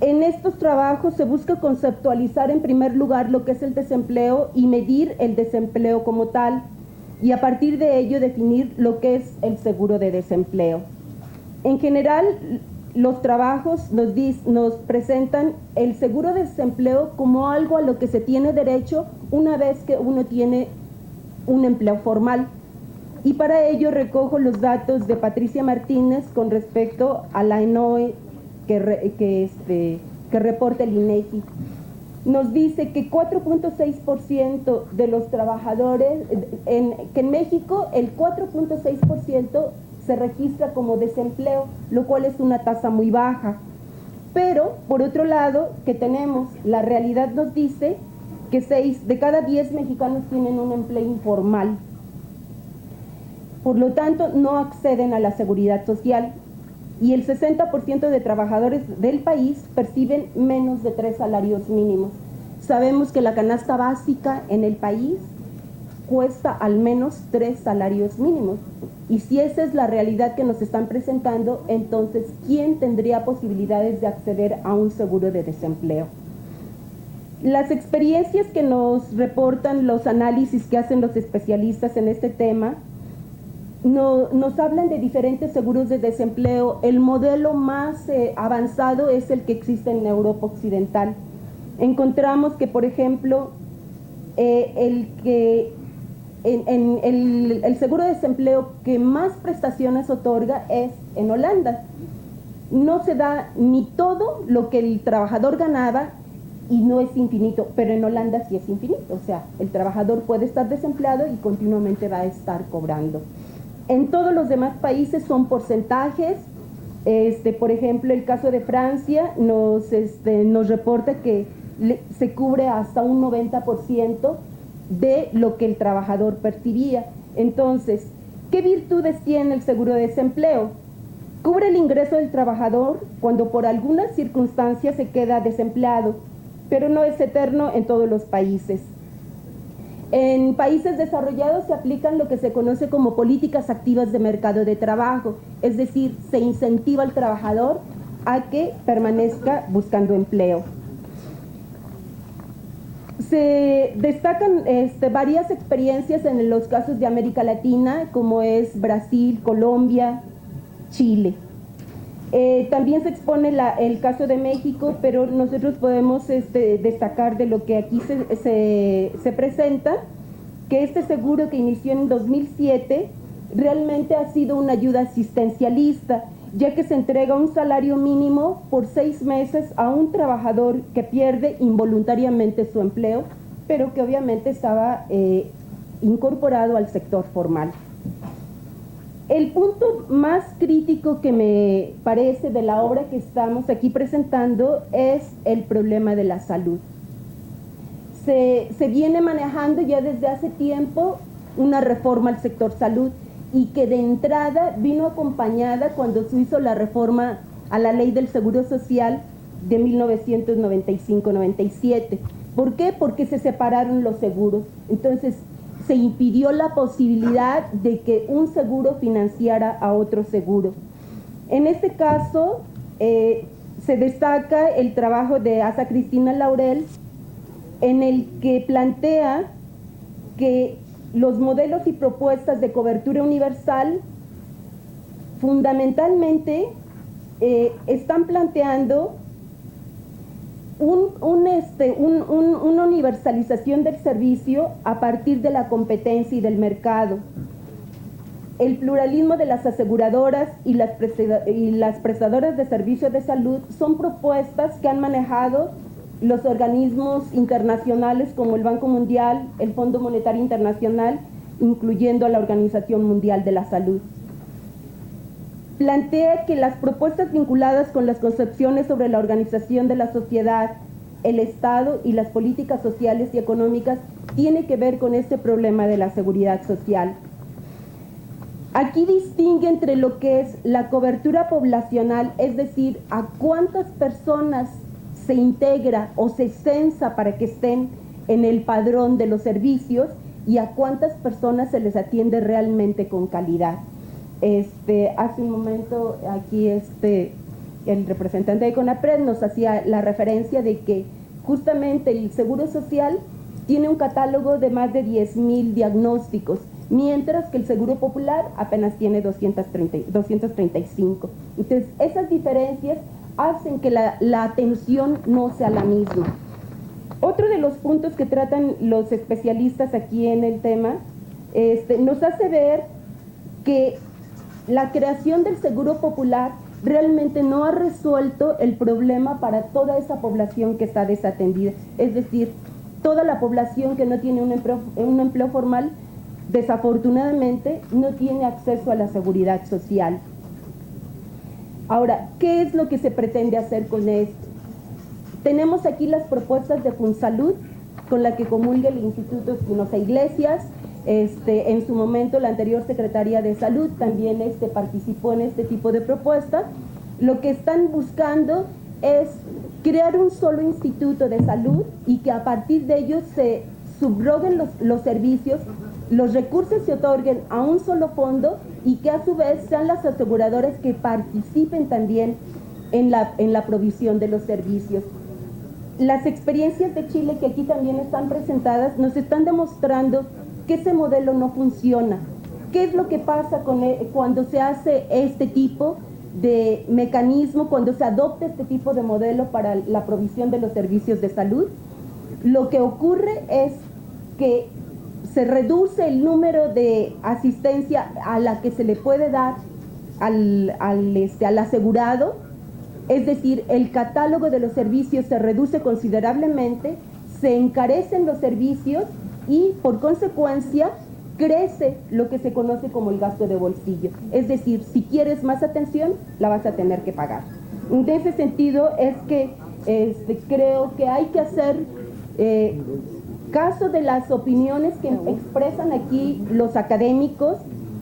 En estos trabajos se busca conceptualizar en primer lugar lo que es el desempleo y medir el desempleo como tal, y a partir de ello definir lo que es el seguro de desempleo. En general, los trabajos nos presentan el seguro de desempleo como algo a lo que se tiene derecho una vez que uno tiene un empleo formal. Y para ello recojo los datos de Patricia Martínez con respecto a la ENOE que reporta el INEGI. Nos dice que 4.6% de los trabajadores, que en México el 4.6% se registra como desempleo, lo cual es una tasa muy baja. Pero, por otro lado, que tenemos, la realidad nos dice que 6 de cada 10 mexicanos tienen un empleo informal. Por lo tanto, no acceden a la seguridad social. Y el 60% de trabajadores del país perciben menos de 3 salarios mínimos. Sabemos que la canasta básica en el país cuesta al menos 3 salarios mínimos. Y si esa es la realidad que nos están presentando, entonces, ¿quién tendría posibilidades de acceder a un seguro de desempleo? Las experiencias que nos reportan, los análisis que hacen los especialistas en este tema, nos hablan de diferentes seguros de desempleo. El modelo más avanzado es el que existe en Europa Occidental. Encontramos que, por ejemplo, el seguro de desempleo que más prestaciones otorga es en Holanda. No se da ni todo lo que el trabajador ganaba y no es infinito, pero en Holanda sí es infinito. O sea, el trabajador puede estar desempleado y continuamente va a estar cobrando. En todos los demás países son porcentajes. Por ejemplo, el caso de Francia nos reporta que se cubre hasta un 90% de lo que el trabajador percibía. Entonces, ¿qué virtudes tiene el seguro de desempleo? Cubre el ingreso del trabajador cuando por alguna circunstancia se queda desempleado, pero no es eterno en todos los países. En países desarrollados se aplican lo que se conoce como políticas activas de mercado de trabajo, es decir, se incentiva al trabajador a que permanezca buscando empleo. Se destacan varias experiencias en los casos de América Latina, como es Brasil, Colombia, Chile. También se expone el caso de México, pero nosotros podemos destacar de lo que aquí se presenta, que este seguro que inició en 2007 realmente ha sido una ayuda asistencialista, ya que se entrega un salario mínimo por 6 meses a un trabajador que pierde involuntariamente su empleo, pero que obviamente estaba incorporado al sector formal. El punto más crítico que me parece de la obra que estamos aquí presentando es el problema de la salud. Se viene manejando ya desde hace tiempo una reforma al sector salud y que de entrada vino acompañada cuando se hizo la reforma a la ley del Seguro Social de 1995-97. ¿Por qué? Porque se separaron los seguros. Entonces, se impidió la posibilidad de que un seguro financiara a otro seguro. En este caso, se destaca el trabajo de Asa Cristina Laurel, en el que plantea que los modelos y propuestas de cobertura universal fundamentalmente están planteando una universalización del servicio a partir de la competencia y del mercado. El pluralismo de las aseguradoras y las prestadoras de servicios de salud son propuestas que han manejado los organismos internacionales como el Banco Mundial, el Fondo Monetario Internacional, incluyendo a la Organización Mundial de la Salud. Plantea que las propuestas vinculadas con las concepciones sobre la organización de la sociedad, el Estado y las políticas sociales y económicas tienen que ver con este problema de la seguridad social. Aquí distingue entre lo que es la cobertura poblacional, es decir, a cuántas personas se integra o se censa para que estén en el padrón de los servicios, y a cuántas personas se les atiende realmente con calidad. Hace un momento aquí el representante de CONAPRED nos hacía la referencia de que justamente el Seguro Social tiene un catálogo de más de 10,000 diagnósticos, mientras que el Seguro Popular apenas tiene 235. Entonces, esas diferencias hacen que la atención no sea la misma. Otro de los puntos que tratan los especialistas aquí en el tema nos hace ver que la creación del Seguro Popular realmente no ha resuelto el problema para toda esa población que está desatendida. Es decir, toda la población que no tiene un empleo formal, desafortunadamente, no tiene acceso a la seguridad social. Ahora, ¿qué es lo que se pretende hacer con esto? Tenemos aquí las propuestas de Funsalud, con la que comulga el Instituto Espinosa Iglesias. En su momento, la anterior Secretaría de Salud también participó en este tipo de propuesta. Lo que están buscando es crear un solo instituto de salud y que a partir de ellos se subroguen los servicios, los recursos se otorguen a un solo fondo y que a su vez sean las aseguradoras que participen también en la provisión de los servicios. Las experiencias de Chile que aquí también están presentadas nos están demostrando que ese modelo no funciona. ¿Qué es lo que pasa cuando se hace este tipo de mecanismo, cuando se adopta este tipo de modelo para la provisión de los servicios de salud? Lo que ocurre es que se reduce el número de asistencia a la que se le puede dar al asegurado, es decir, el catálogo de los servicios se reduce considerablemente, se encarecen los servicios y por consecuencia crece lo que se conoce como el gasto de bolsillo. Es decir, si quieres más atención, la vas a tener que pagar. En ese sentido es que creo que hay que hacer caso de las opiniones que expresan aquí los académicos.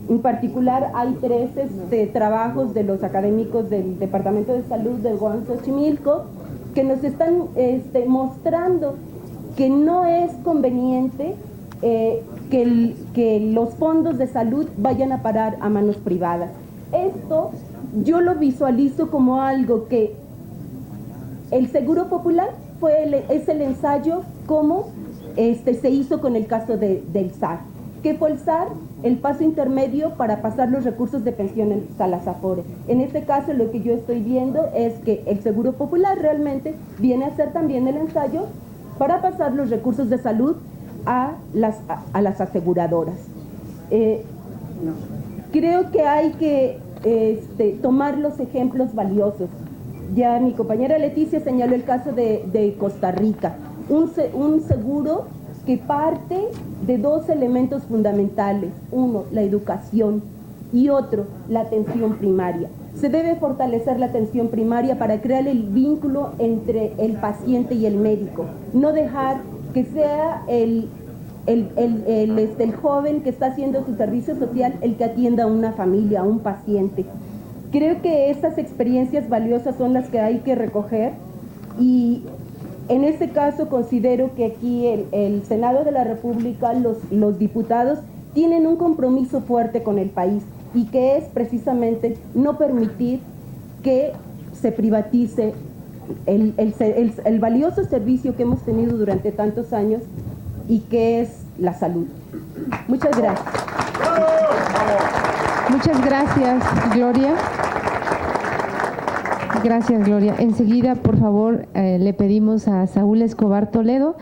En particular hay 3 trabajos de los académicos del Departamento de Salud del GOAN Xochimilco que nos están mostrando que no es conveniente que los fondos de salud vayan a parar a manos privadas. Esto yo lo visualizo como algo que el Seguro Popular es el ensayo como se hizo con el caso del SAR. ¿Qué fue el SAR? El paso intermedio para pasar los recursos de pensiones a las AFORE. En este caso lo que yo estoy viendo es que el Seguro Popular realmente viene a ser también el ensayo para pasar los recursos de salud a las aseguradoras. Creo que hay que tomar los ejemplos valiosos. Ya mi compañera Leticia señaló el caso de Costa Rica, un seguro que parte de 2 elementos fundamentales. 1, la educación. Y otro, la atención primaria. Se debe fortalecer la atención primaria para crear el vínculo entre el paciente y el médico. No dejar que sea el joven que está haciendo su servicio social el que atienda a una familia, a un paciente. Creo que estas experiencias valiosas son las que hay que recoger, y en este caso considero que aquí el Senado de la República, los diputados, tienen un compromiso fuerte con el país, y que es precisamente no permitir que se privatice el valioso servicio que hemos tenido durante tantos años, y que es la salud. Muchas gracias. Muchas gracias, Gloria. Gracias, Gloria. Enseguida, por favor, le pedimos a Saúl Escobar Toledo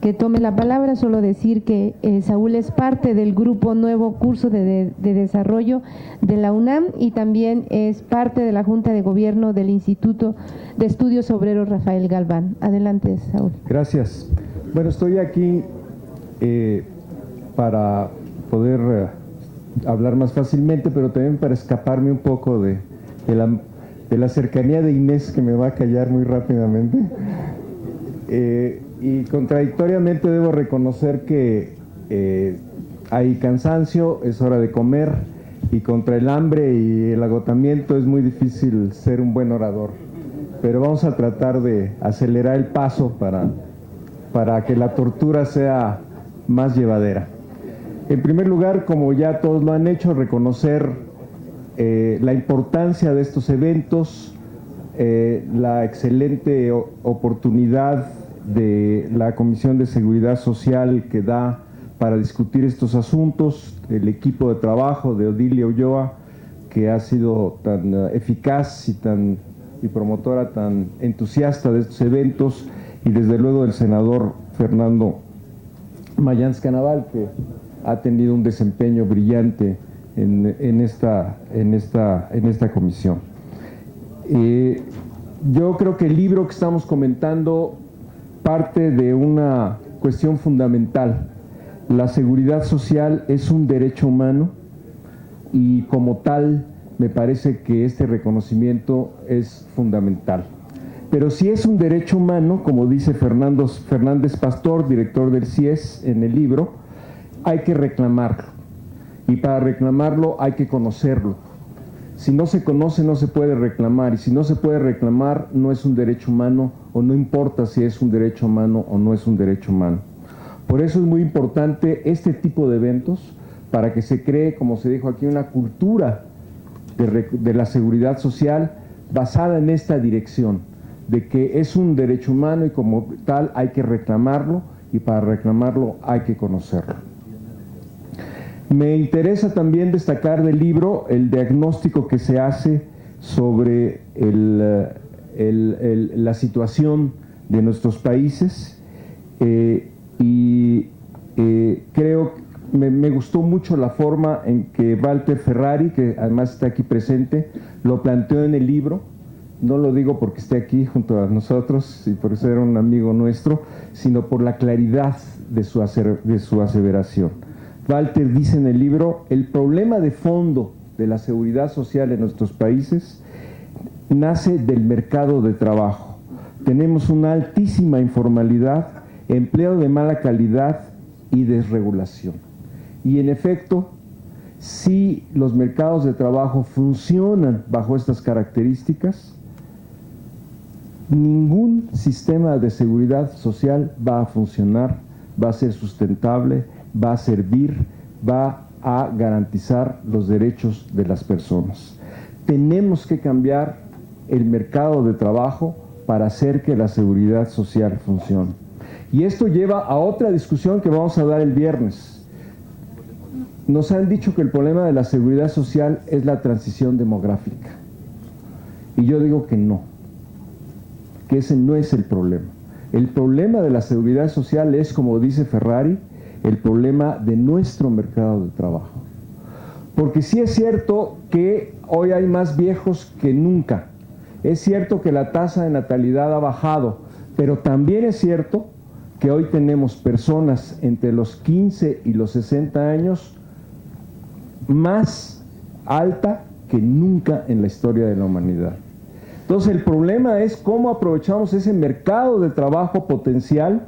que tome la palabra. Solo decir que Saúl es parte del grupo Nuevo Curso de Desarrollo de la UNAM, y también es parte de la Junta de Gobierno del Instituto de Estudios Obreros Rafael Galván. Adelante, Saúl. Gracias. Bueno, estoy aquí para poder hablar más fácilmente, pero también para escaparme un poco de la cercanía de Inés, que me va a callar muy rápidamente. Y contradictoriamente debo reconocer que hay cansancio, es hora de comer, y contra el hambre y el agotamiento es muy difícil ser un buen orador. Pero vamos a tratar de acelerar el paso para que la tortura sea más llevadera. En primer lugar, como ya todos lo han hecho, reconocer la importancia de estos eventos, la excelente oportunidad de la Comisión de Seguridad Social que da para discutir estos asuntos, el equipo de trabajo de Odilia Ulloa, que ha sido tan eficaz y promotora, tan entusiasta de estos eventos, y desde luego el senador Fernando Mayans Canaval, que ha tenido un desempeño brillante en esta comisión. Yo creo que el libro que estamos comentando parte de una cuestión fundamental. La seguridad social es un derecho humano, y como tal me parece que este reconocimiento es fundamental. Pero si es un derecho humano, como dice Fernández Pastor, director del CIES, en el libro, hay que reclamarlo. Y para reclamarlo hay que conocerlo. Si no se conoce, no se puede reclamar. Y si no se puede reclamar, no es un derecho humano, o no importa si es un derecho humano o no es un derecho humano. Por eso es muy importante este tipo de eventos, para que se cree, como se dijo aquí, una cultura de la seguridad social basada en esta dirección, de que es un derecho humano y como tal hay que reclamarlo, y para reclamarlo hay que conocerlo. Me interesa también destacar del libro el diagnóstico que se hace sobre la situación de nuestros países, y creo que me gustó mucho la forma en que Walter Ferrari, que además está aquí presente, lo planteó en el libro. No lo digo porque esté aquí junto a nosotros y por ser un amigo nuestro, sino por la claridad de su aseveración. Walter dice en el libro: el problema de fondo de la seguridad social en nuestros países nace del mercado de trabajo. Tenemos una altísima informalidad, empleo de mala calidad y desregulación. Y en efecto, si los mercados de trabajo funcionan bajo estas características, ningún sistema de seguridad social va a funcionar, va a ser sustentable, va a servir, va a garantizar los derechos de las personas. Tenemos que cambiar el mercado de trabajo para hacer que la seguridad social funcione. Y esto lleva a otra discusión que vamos a dar el viernes. Nos han dicho que el problema de la seguridad social es la transición demográfica. Y yo digo que no, que ese no es el problema. El problema de la seguridad social es, como dice Ferrari, el problema de nuestro mercado de trabajo. Porque sí es cierto que hoy hay más viejos que nunca. Es cierto que la tasa de natalidad ha bajado, pero también es cierto que hoy tenemos personas entre los 15 y los 60 años más alta que nunca en la historia de la humanidad. Entonces el problema es cómo aprovechamos ese mercado de trabajo potencial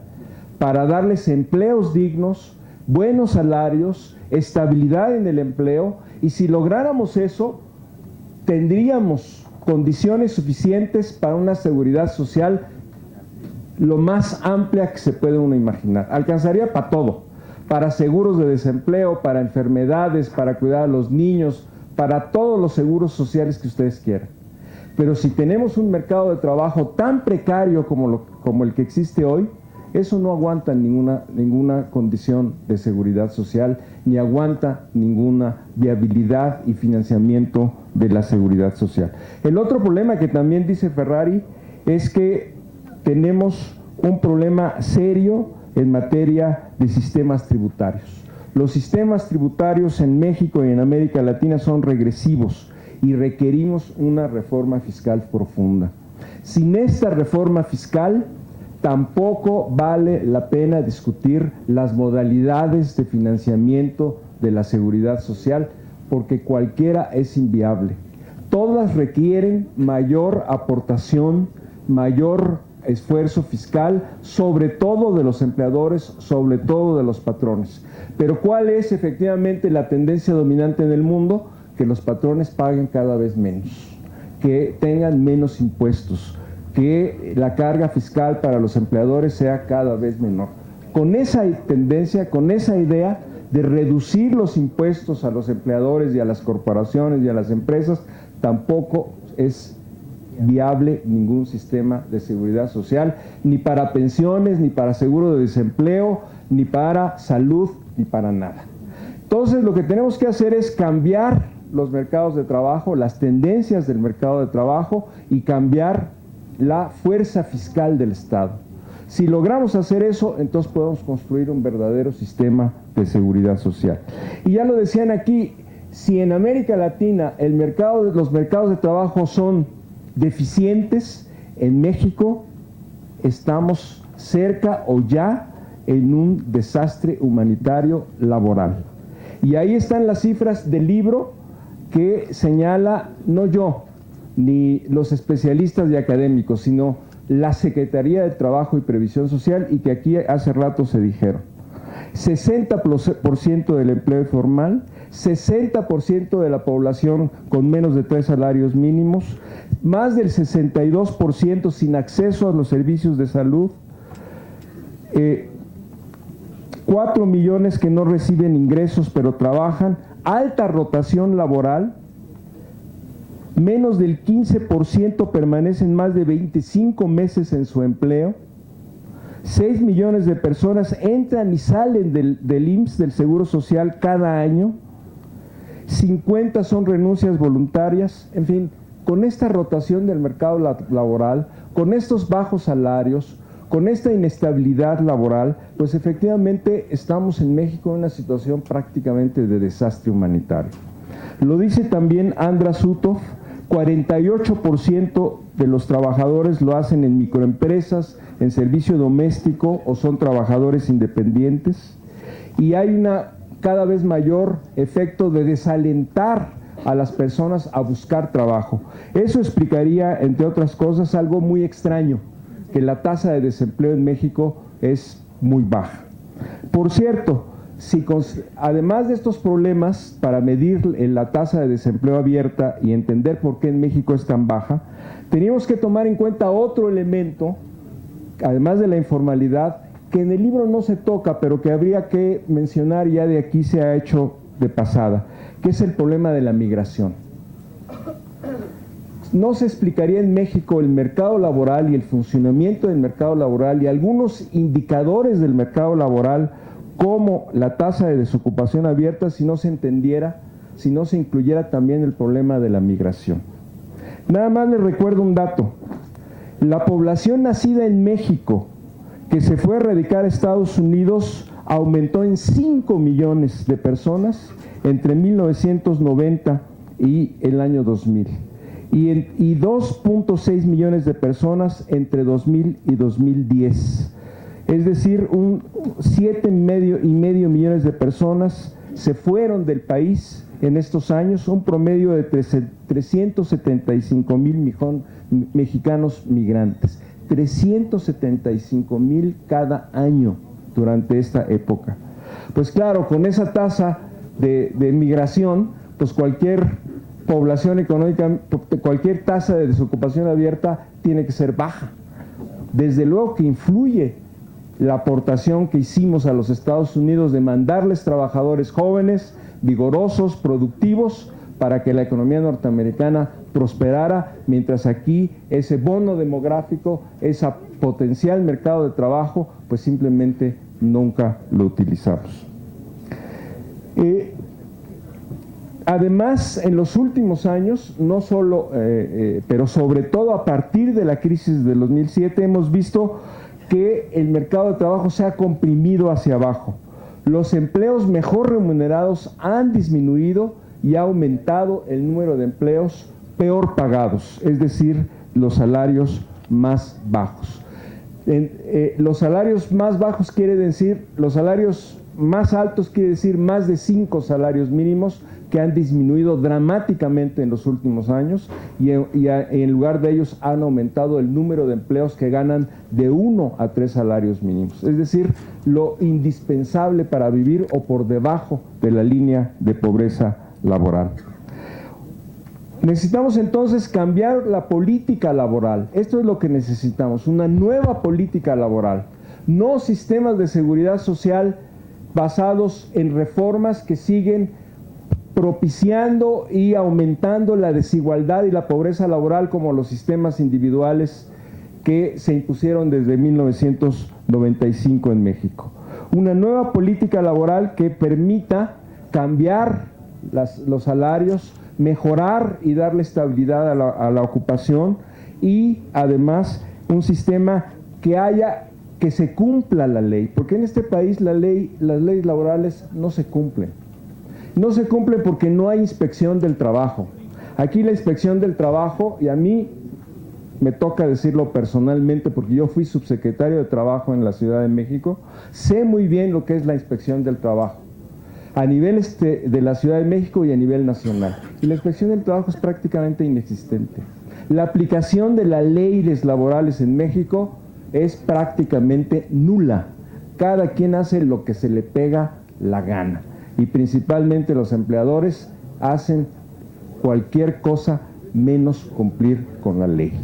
para darles empleos dignos, buenos salarios, estabilidad en el empleo, y si lográramos eso, tendríamos condiciones suficientes para una seguridad social lo más amplia que se puede uno imaginar. Alcanzaría para todo, para seguros de desempleo, para enfermedades, para cuidar a los niños, para todos los seguros sociales que ustedes quieran. Pero si tenemos un mercado de trabajo tan precario como el que existe hoy, eso no aguanta ninguna condición de seguridad social, ni aguanta ninguna viabilidad y financiamiento de la seguridad social. El otro problema que también dice Ferrari es que tenemos un problema serio en materia de sistemas tributarios. Los sistemas tributarios en México y en América Latina son regresivos y requerimos una reforma fiscal profunda. Sin esta reforma fiscal, tampoco vale la pena discutir las modalidades de financiamiento de la seguridad social, porque cualquiera es inviable. Todas requieren mayor aportación, mayor esfuerzo fiscal, sobre todo de los empleadores, sobre todo de los patrones. Pero ¿cuál es efectivamente la tendencia dominante en el mundo? Que los patrones paguen cada vez menos, que tengan menos impuestos, que la carga fiscal para los empleadores sea cada vez menor. Con esa tendencia, con esa idea de reducir los impuestos a los empleadores y a las corporaciones y a las empresas, tampoco es viable ningún sistema de seguridad social, ni para pensiones, ni para seguro de desempleo, ni para salud, ni para nada. Entonces lo que tenemos que hacer es cambiar los mercados de trabajo, las tendencias del mercado de trabajo, y cambiar la fuerza fiscal del Estado. Si logramos hacer eso, entonces podemos construir un verdadero sistema de seguridad social. Y ya lo decían aquí, si en América Latina los mercados de trabajo son deficientes, en México estamos cerca o ya en un desastre humanitario laboral. Y ahí están las cifras del libro que señala, no yo, ni los especialistas y académicos, sino la Secretaría de Trabajo y Previsión Social, y que aquí hace rato se dijeron. 60% del empleo formal, 60% de la población con menos de 3 salarios mínimos, más del 62% sin acceso a los servicios de salud, 4 millones que no reciben ingresos pero trabajan, alta rotación laboral, menos del 15% permanecen más de 25 meses en su empleo, 6 millones de personas entran y salen del IMSS, del Seguro Social, cada año, 50 son renuncias voluntarias. En fin, con esta rotación del mercado laboral, con estos bajos salarios, con esta inestabilidad laboral, pues efectivamente estamos en México en una situación prácticamente de desastre humanitario. Lo dice también Andras Sutov, 48% de los trabajadores lo hacen en microempresas, en servicio doméstico, o son trabajadores independientes, y hay una cada vez mayor efecto de desalentar a las personas a buscar trabajo. Eso explicaría, entre otras cosas, algo muy extraño, que la tasa de desempleo en México es muy baja. Por cierto, además de estos problemas para medir la tasa de desempleo abierta y entender por qué en México es tan baja, teníamos que tomar en cuenta otro elemento, además de la informalidad, que en el libro no se toca, pero que habría que mencionar, ya de aquí se ha hecho de pasada, que es el problema de la migración. No se explicaría en México el mercado laboral y el funcionamiento del mercado laboral y algunos indicadores del mercado laboral, como la tasa de desocupación abierta, si no se entendiera, si no se incluyera también el problema de la migración. Nada más les recuerdo un dato. La población nacida en México que se fue a radicar a Estados Unidos aumentó en 5 millones de personas entre 1990 y el año 2000. Y 2.6 millones de personas entre 2000 y 2010. Es decir, 7,5 millones de personas se fueron del país en estos años, un promedio de 375,000 mexicanos migrantes. 375,000 cada año durante esta época. Pues claro, con esa tasa de migración, pues cualquier población económica, cualquier tasa de desocupación abierta tiene que ser baja. Desde luego que influye la aportación que hicimos a los Estados Unidos de mandarles trabajadores jóvenes, vigorosos, productivos, para que la economía norteamericana prosperara, mientras aquí ese bono demográfico, ese potencial mercado de trabajo, pues simplemente nunca lo utilizamos. Además, en los últimos años, no solo, pero sobre todo a partir de la crisis del 2007, hemos visto que el mercado de trabajo se ha comprimido hacia abajo. Los empleos mejor remunerados han disminuido y ha aumentado el número de empleos peor pagados, es decir, los salarios más bajos. Los salarios más bajos quiere decir, los salarios más altos quiere decir más de 5 salarios mínimos, que han disminuido dramáticamente en los últimos años y en lugar de ellos han aumentado el número de empleos que ganan de 1 a 3 salarios mínimos, es decir, lo indispensable para vivir o por debajo de la línea de pobreza laboral. Necesitamos entonces cambiar la política laboral. Esto es lo que necesitamos, una nueva política laboral, no sistemas de seguridad social basados en reformas que siguen propiciando y aumentando la desigualdad y la pobreza laboral como los sistemas individuales que se impusieron desde 1995 en México. Una nueva política laboral que permita cambiar los salarios, mejorar y darle estabilidad a la ocupación y además un sistema que se cumpla la ley, porque en este país las leyes laborales no se cumplen. No se cumple porque no hay inspección del trabajo. Aquí la inspección del trabajo, y a mí me toca decirlo personalmente porque yo fui subsecretario de Trabajo en la Ciudad de México, sé muy bien lo que es la inspección del trabajo, a nivel de la Ciudad de México y a nivel nacional. Y la inspección del trabajo es prácticamente inexistente. La aplicación de las leyes laborales en México es prácticamente nula. Cada quien hace lo que se le pega la gana. Y principalmente los empleadores hacen cualquier cosa menos cumplir con la ley.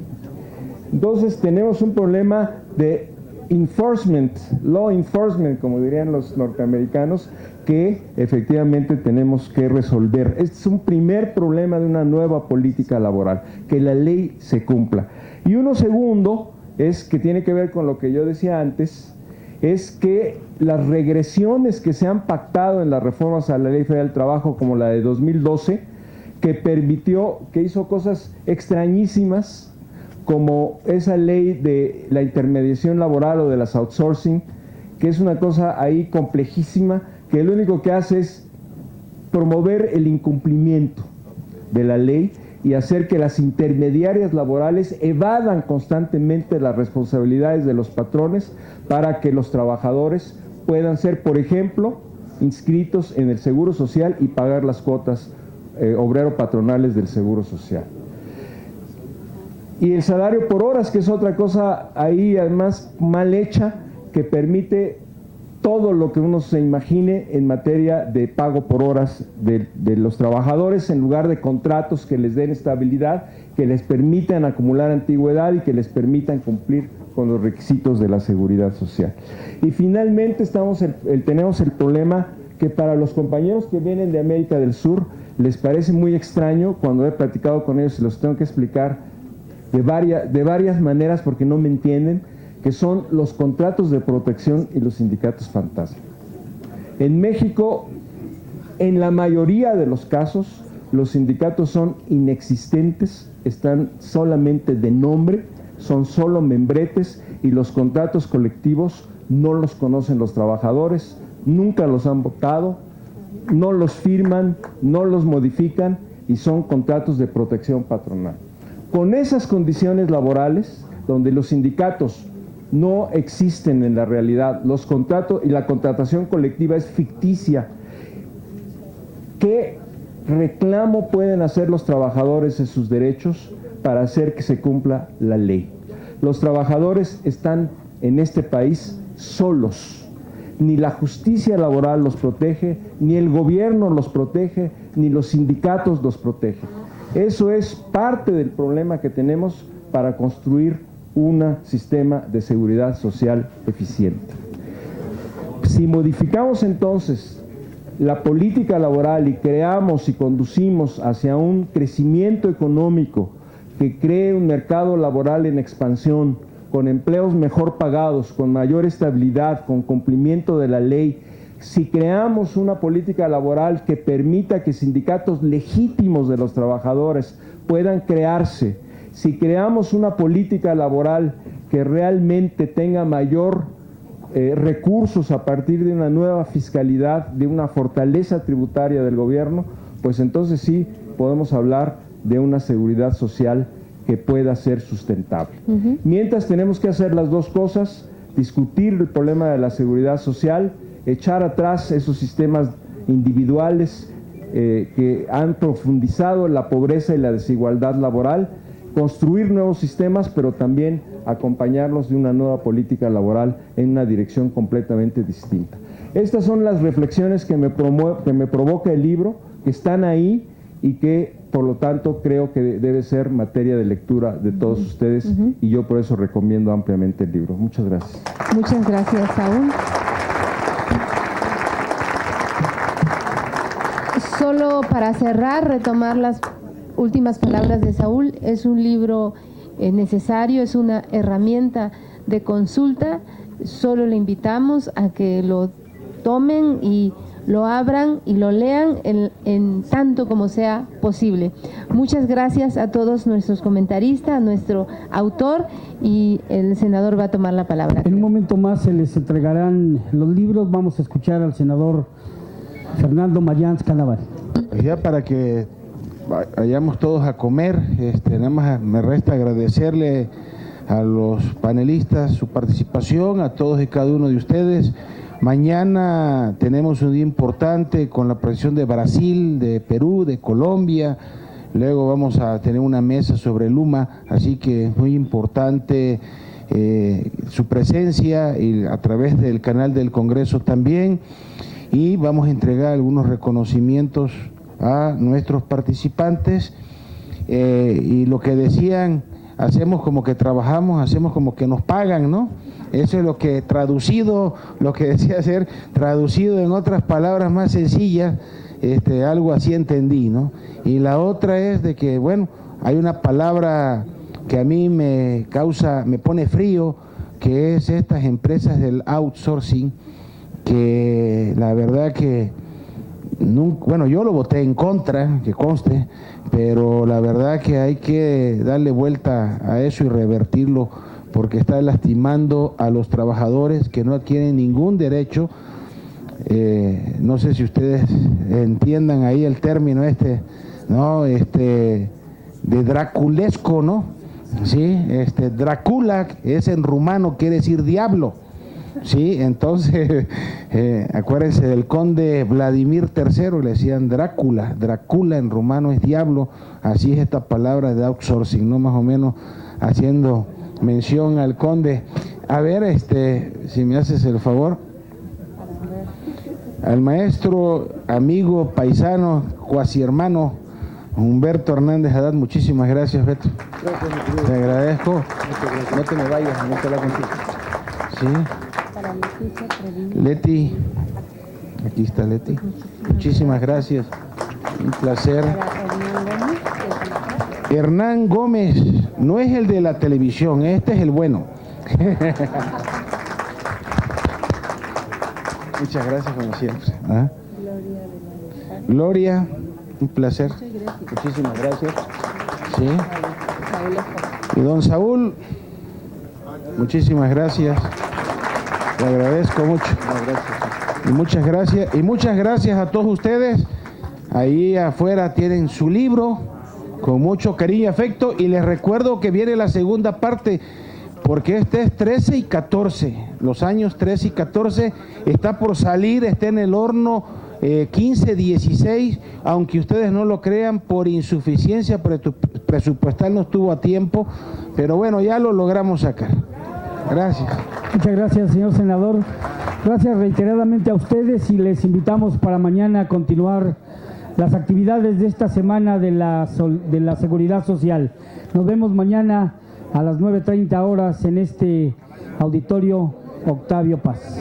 Entonces tenemos un problema de enforcement, law enforcement, como dirían los norteamericanos, que efectivamente tenemos que resolver. Este es un primer problema de una nueva política laboral, que la ley se cumpla. Y uno segundo es que tiene que ver con lo que yo decía antes, es que las regresiones que se han pactado en las reformas a la Ley Federal del Trabajo, como la de 2012, que hizo cosas extrañísimas, como esa ley de la intermediación laboral o de las outsourcing, que es una cosa ahí complejísima, que lo único que hace es promover el incumplimiento de la ley y hacer que las intermediarias laborales evadan constantemente las responsabilidades de los patrones para que los trabajadores puedan ser, por ejemplo, inscritos en el Seguro Social y pagar las cuotas obrero-patronales del Seguro Social. Y el salario por horas, que es otra cosa ahí además mal hecha, que permite todo lo que uno se imagine en materia de pago por horas de los trabajadores, en lugar de contratos que les den estabilidad, que les permitan acumular antigüedad y que les permitan cumplir con los requisitos de la seguridad social. Y finalmente tenemos el problema que para los compañeros que vienen de América del Sur les parece muy extraño. Cuando he platicado con ellos y los tengo que explicar de varias maneras porque no me entienden, que son los contratos de protección y los sindicatos fantasma. En México, en la mayoría de los casos, los sindicatos son inexistentes, están solamente de nombre, son solo membretes y los contratos colectivos no los conocen los trabajadores, nunca los han votado, no los firman, no los modifican y son contratos de protección patronal. Con esas condiciones laborales, donde los sindicatos no existen en la realidad, los contratos y la contratación colectiva es ficticia, que reclamo pueden hacer los trabajadores de sus derechos para hacer que se cumpla la ley? Los trabajadores están en este país solos. Ni la justicia laboral los protege, ni el gobierno los protege, ni los sindicatos los protegen. Eso es parte del problema que tenemos para construir un sistema de seguridad social eficiente. Si modificamos entonces la política laboral y creamos y conducimos hacia un crecimiento económico que cree un mercado laboral en expansión, con empleos mejor pagados, con mayor estabilidad, con cumplimiento de la ley, si creamos una política laboral que permita que sindicatos legítimos de los trabajadores puedan crearse, si creamos una política laboral que realmente tenga mayor recursos a partir de una nueva fiscalidad, de una fortaleza tributaria del gobierno, pues entonces sí podemos hablar de una seguridad social que pueda ser sustentable. Mientras tenemos que hacer las dos cosas, discutir el problema de la seguridad social, echar atrás esos sistemas individuales que han profundizado la pobreza y la desigualdad laboral, construir nuevos sistemas, pero también acompañarlos de una nueva política laboral en una dirección completamente distinta. Estas son las reflexiones que me provoca el libro, que están ahí y que, por lo tanto, creo que debe ser materia de lectura de todos ustedes, y yo por eso recomiendo ampliamente el libro. Muchas gracias. Muchas gracias, Saúl. Solo para cerrar, retomar las últimas palabras de Saúl, es un libro necesario, es una herramienta de consulta. Solo le invitamos a que lo tomen y lo abran y lo lean en tanto como sea posible. Muchas gracias a todos nuestros comentaristas, a nuestro autor, y el senador va a tomar la palabra. En un momento más se les entregarán los libros. Vamos a escuchar al senador Fernando Mayans Canavaro. Ya para que vayamos todos a comer, nada más me resta agradecerle a los panelistas su participación, a todos y cada uno de ustedes. Mañana tenemos un día importante con la presencia de Brasil, de Perú, de Colombia. Luego vamos a tener una mesa sobre Luma, así que es muy importante su presencia, y a través del canal del Congreso también. Y vamos a entregar algunos reconocimientos a nuestros participantes. Y lo que decían, hacemos como que trabajamos, hacemos como que nos pagan, ¿no? Eso es lo que traducido, lo que decía ser traducido en otras palabras más sencillas, algo así entendí, ¿no? Y la otra es de que, bueno, hay una palabra que a mí me pone frío, que es estas empresas del outsourcing, que la verdad que nunca, bueno, yo lo voté en contra, que conste, pero la verdad que hay que darle vuelta a eso y revertirlo, porque está lastimando a los trabajadores que no adquieren ningún derecho. No sé si ustedes entiendan ahí el término ¿no? De draculesco, ¿no? Sí, Drácula es en rumano, quiere decir diablo. Sí, entonces, acuérdense del conde Vladimir III, le decían Drácula. Drácula en rumano es diablo, así es esta palabra de outsourcing, ¿no? Más o menos haciendo mención al conde. A ver, si me haces el favor, al maestro, amigo, paisano, cuasi hermano, Humberto Hernández Haddad, muchísimas gracias, Beto. Gracias, te agradezco. No te me vayas, no te la contigo. Sí. Leti, aquí está Leti. Muchísimas gracias. Un placer. Hernán Gómez, no es el de la televisión, este es el bueno. Muchas gracias, como siempre. ¿Ah? Gloria, un placer. Muchísimas gracias. Sí. Y don Saúl, muchísimas gracias. Le agradezco mucho. Y muchas gracias. Y muchas gracias a todos ustedes. Ahí afuera tienen su libro, con mucho cariño y afecto. Y les recuerdo que viene la segunda parte, porque este es 13 y 14. Los años 13 y 14 está por salir, está en el horno 15, 16, aunque ustedes no lo crean, por insuficiencia presupuestal no estuvo a tiempo, pero bueno, ya lo logramos sacar. Gracias. Muchas gracias, señor senador. Gracias reiteradamente a ustedes y les invitamos para mañana a continuar las actividades de esta semana de la Seguridad Social. Nos vemos mañana a las 9:30 horas en este auditorio Octavio Paz.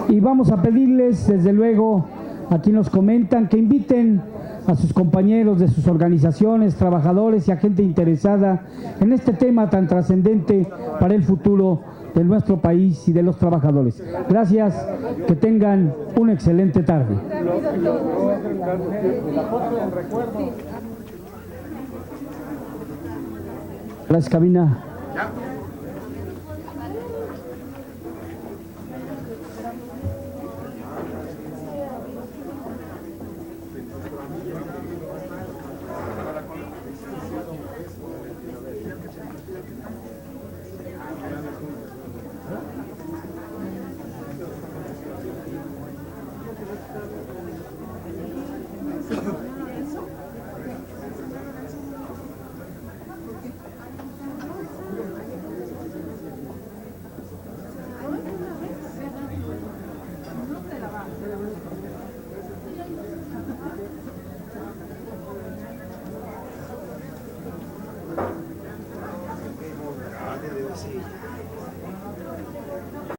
Y vamos a pedirles, desde luego, aquí nos comentan, que inviten a sus compañeros de sus organizaciones, trabajadores y a gente interesada en este tema tan trascendente para el futuro de nuestro país y de los trabajadores. Gracias, que tengan una excelente tarde. Gracias, cabina.